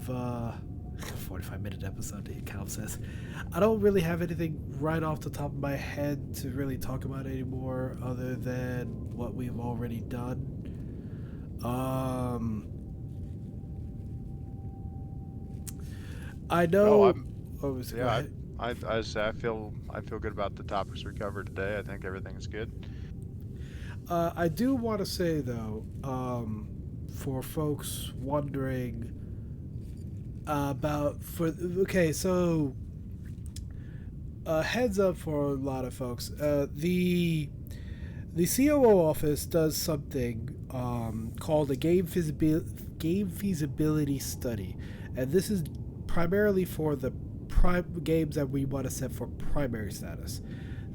45-minute episode. Cal says I don't really have anything right off the top of my head to really talk about anymore, other than what we've already done. I Oh, know. I'm Oh, go yeah. ahead. I feel good about the topics we covered today. I think everything's good. I do want to say though, for folks wondering about for okay, so heads up for a lot of folks. The COO office does something called a game feasibility study, and this is primarily for the games that we want to set for primary status.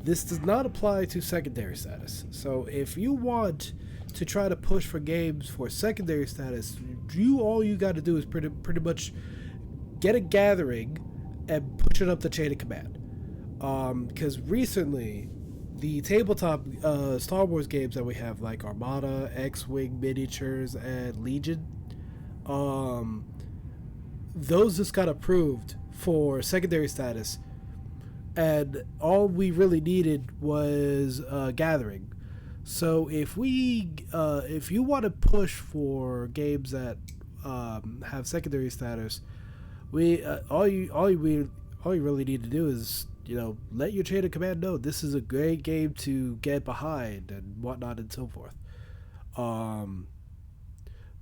this does not apply to secondary status. So if you want to try to push for games for secondary status, all you got to do is pretty much get a gathering and push it up the chain of command. Because recently, the tabletop Star Wars games that we have, like Armada, X-Wing miniatures, and Legion, those just got approved for secondary status, and all we really needed was gathering. So if you want to push for games that have secondary status, all you really need to do is, let your chain of command know this is a great game to get behind and whatnot and so forth.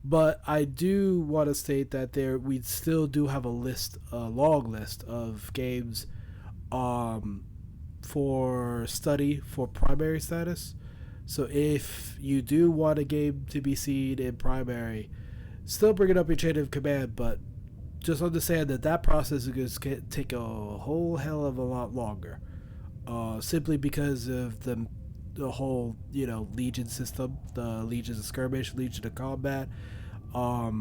But I do want to state that we still do have a long list of games for study for primary status. So if you do want a game to be seen in primary, still bring it up your chain of command, but just understand that process is going to take a whole hell of a lot longer. Simply because of the whole, Legion system, the Legion of Skirmish, Legion of Combat, how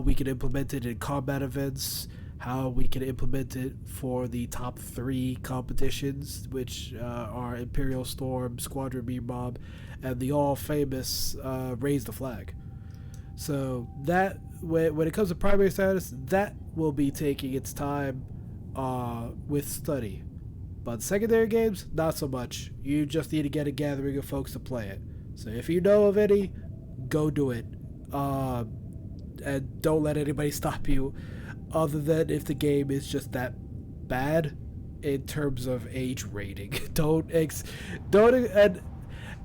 we can implement it in combat events, how we can implement it for the top 3 competitions, which are Imperial Storm, Squad ReMob, and the all-famous Raise the Flag. So that, when it comes to primary status, that will be taking its time with study. But secondary games, not so much. You just need to get a gathering of folks to play it. So if you know of any, go do it. And don't let anybody stop you, other than if the game is just that bad in terms of age rating.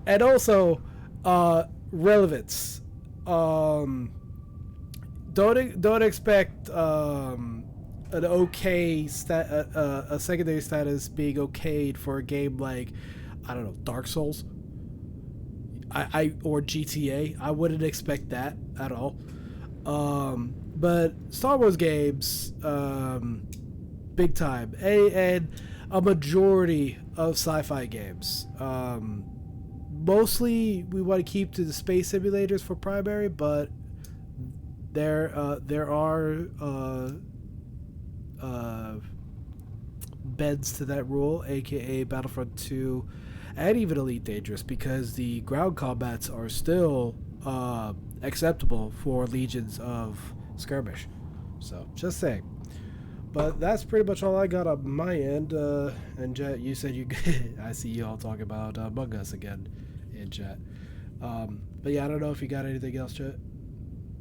And also relevance. Don't expect an okay a secondary status being okayed for a game like, I don't know, Dark Souls. Or GTA. I wouldn't expect that at all. But Star Wars games, big time, and a majority of sci-fi games. Mostly we want to keep to the space simulators for primary, but there are bends to that rule, aka Battlefront 2 and even Elite Dangerous, because the ground combats are still acceptable for Legions of Skirmish. So, just saying. But that's pretty much all I got on my end. And Jet, you said I see you all talking about Among Us again in chat. But yeah, I don't know if you got anything else, Jet.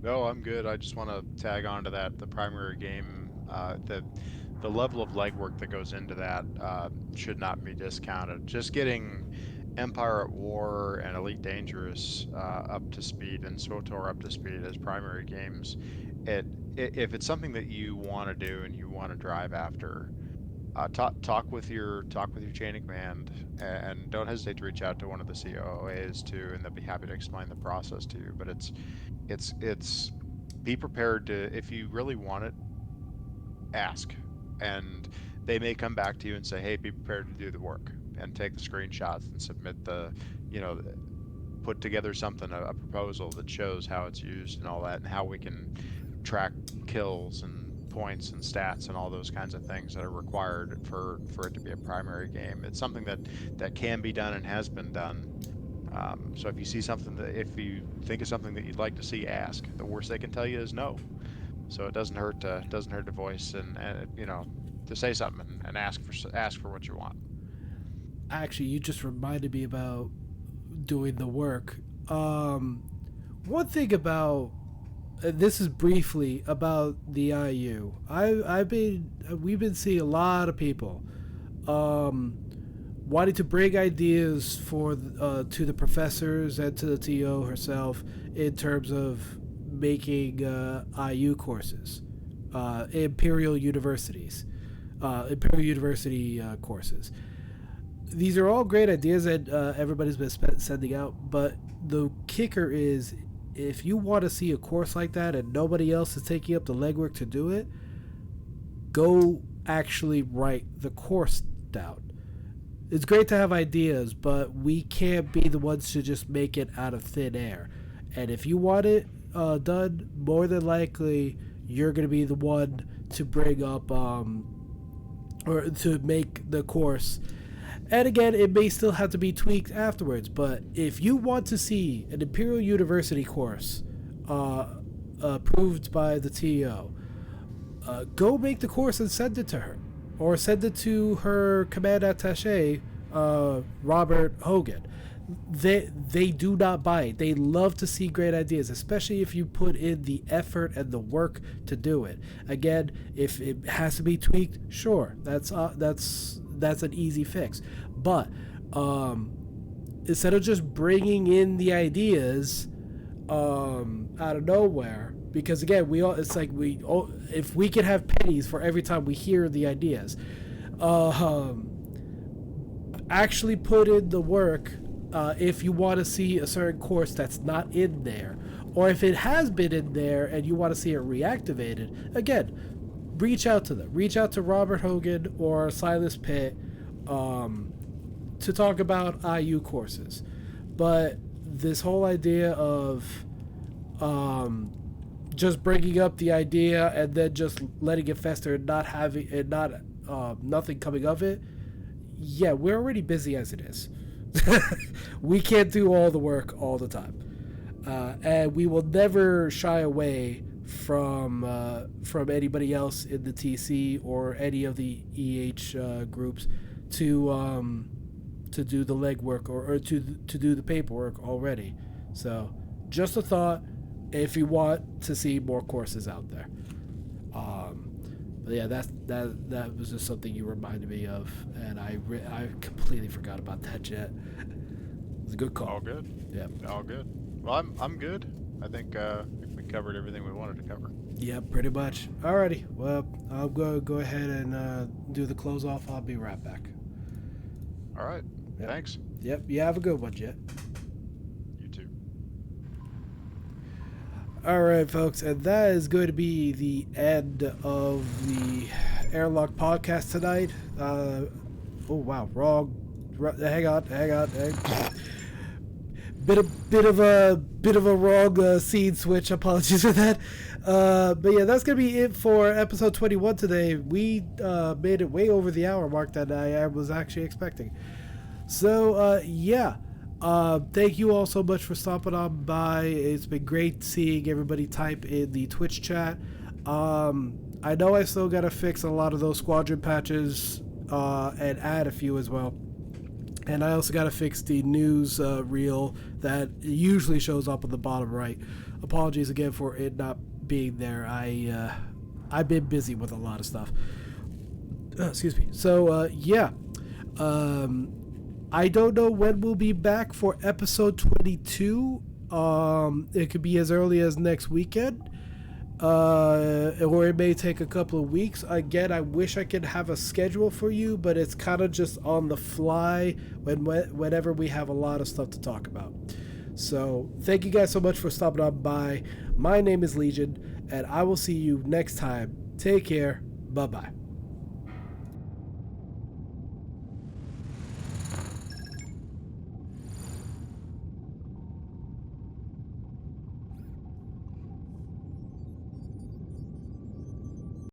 No, I'm good. I just want to tag on to that. The primary game, the level of legwork that goes into that should not be discounted. Just getting Empire at War and Elite Dangerous up to speed and SWTOR up to speed as primary games, if it's something that you want to do and you want to drive after, talk with your chain of command, and don't hesitate to reach out to one of the COAs too, and they'll be happy to explain the process to you. But it's be prepared to, if you really want it, ask, and they may come back to you and say, hey, be prepared to do the work and take the screenshots and submit put together a proposal that shows how it's used and all that, and how we can track kills and points and stats and all those kinds of things that are required for it to be a primary game. It's something that can be done and has been done. So if you see something if you think of something that you'd like to see, ask. The worst they can tell you is no. So it doesn't hurt to voice and to say something and ask for what you want. Actually, you just reminded me about doing the work. One thing about this is briefly about the IU. We've been seeing a lot of people wanting to bring ideas to the professors and to the TO herself in terms of making IU courses, Imperial University courses. These are all great ideas that everybody's been sending out, but the kicker is, if you want to see a course like that and nobody else is taking up the legwork to do it, go actually write the course down. it's great to have ideas, but we can't be the ones to just make it out of thin air. And if you want it done, more than likely you're going to be the one to bring up or to make the course. And again, it may still have to be tweaked afterwards, but if you want to see an Imperial University course approved by the TO, go make the course and send it to her. Or send it to her command attaché, Robert Hogan. They do not bite. They love to see great ideas, especially if you put in the effort and the work to do it. Again, if it has to be tweaked, sure, that's an easy fix. But instead of just bringing in the ideas out of nowhere, because again, if we could have pennies for every time we hear the ideas, actually put in the work. If you want to see a certain course that's not in there, or if it has been in there and you want to see it reactivated, again, reach out to them. Reach out to Robert Hogan or Silas Pitt to talk about IU courses. But this whole idea of just bringing up the idea and then just letting it fester and not having and not nothing coming of it, yeah, we're already busy as it is. We can't do all the work all the time, and we will never shy away from anybody else in the TC or any of the EH groups to do the legwork or to do the paperwork already. So just a thought, if you want to see more courses out there. But yeah, that was just something you reminded me of, and I completely forgot about that, Jet. It was a good call. All good. Yeah. All good. Well, I'm good. I think we covered everything we wanted to cover. Yeah, pretty much. Alrighty. Well, I'll go ahead and do the close off. I'll be right back. All right. Yep. Thanks. Yep. You have a good one, Jet. You too. All right, folks, and that is going to be the end of the Airlock Podcast tonight. Oh wow, wrong. Hang on. Bit of a wrong scene switch. Apologies for that. But yeah, that's gonna be it for episode 21 today. We made it way over the hour mark that I was actually expecting. So yeah. Thank you all so much for stopping on by. It's been great seeing everybody type in the Twitch chat. I know I still gotta fix a lot of those squadron patches and add a few as well. And I also gotta fix the news reel that usually shows up on the bottom right. Apologies again for it not being there. I've been busy with a lot of stuff. Excuse me. So yeah. I don't know when we'll be back for episode 22. It could be as early as next weekend, or it may take a couple of weeks. Again, I wish I could have a schedule for you, but it's kind of just on the fly whenever we have a lot of stuff to talk about. So thank you guys so much for stopping on by. My name is Legion, and I will see you next time. Take care. Bye-bye.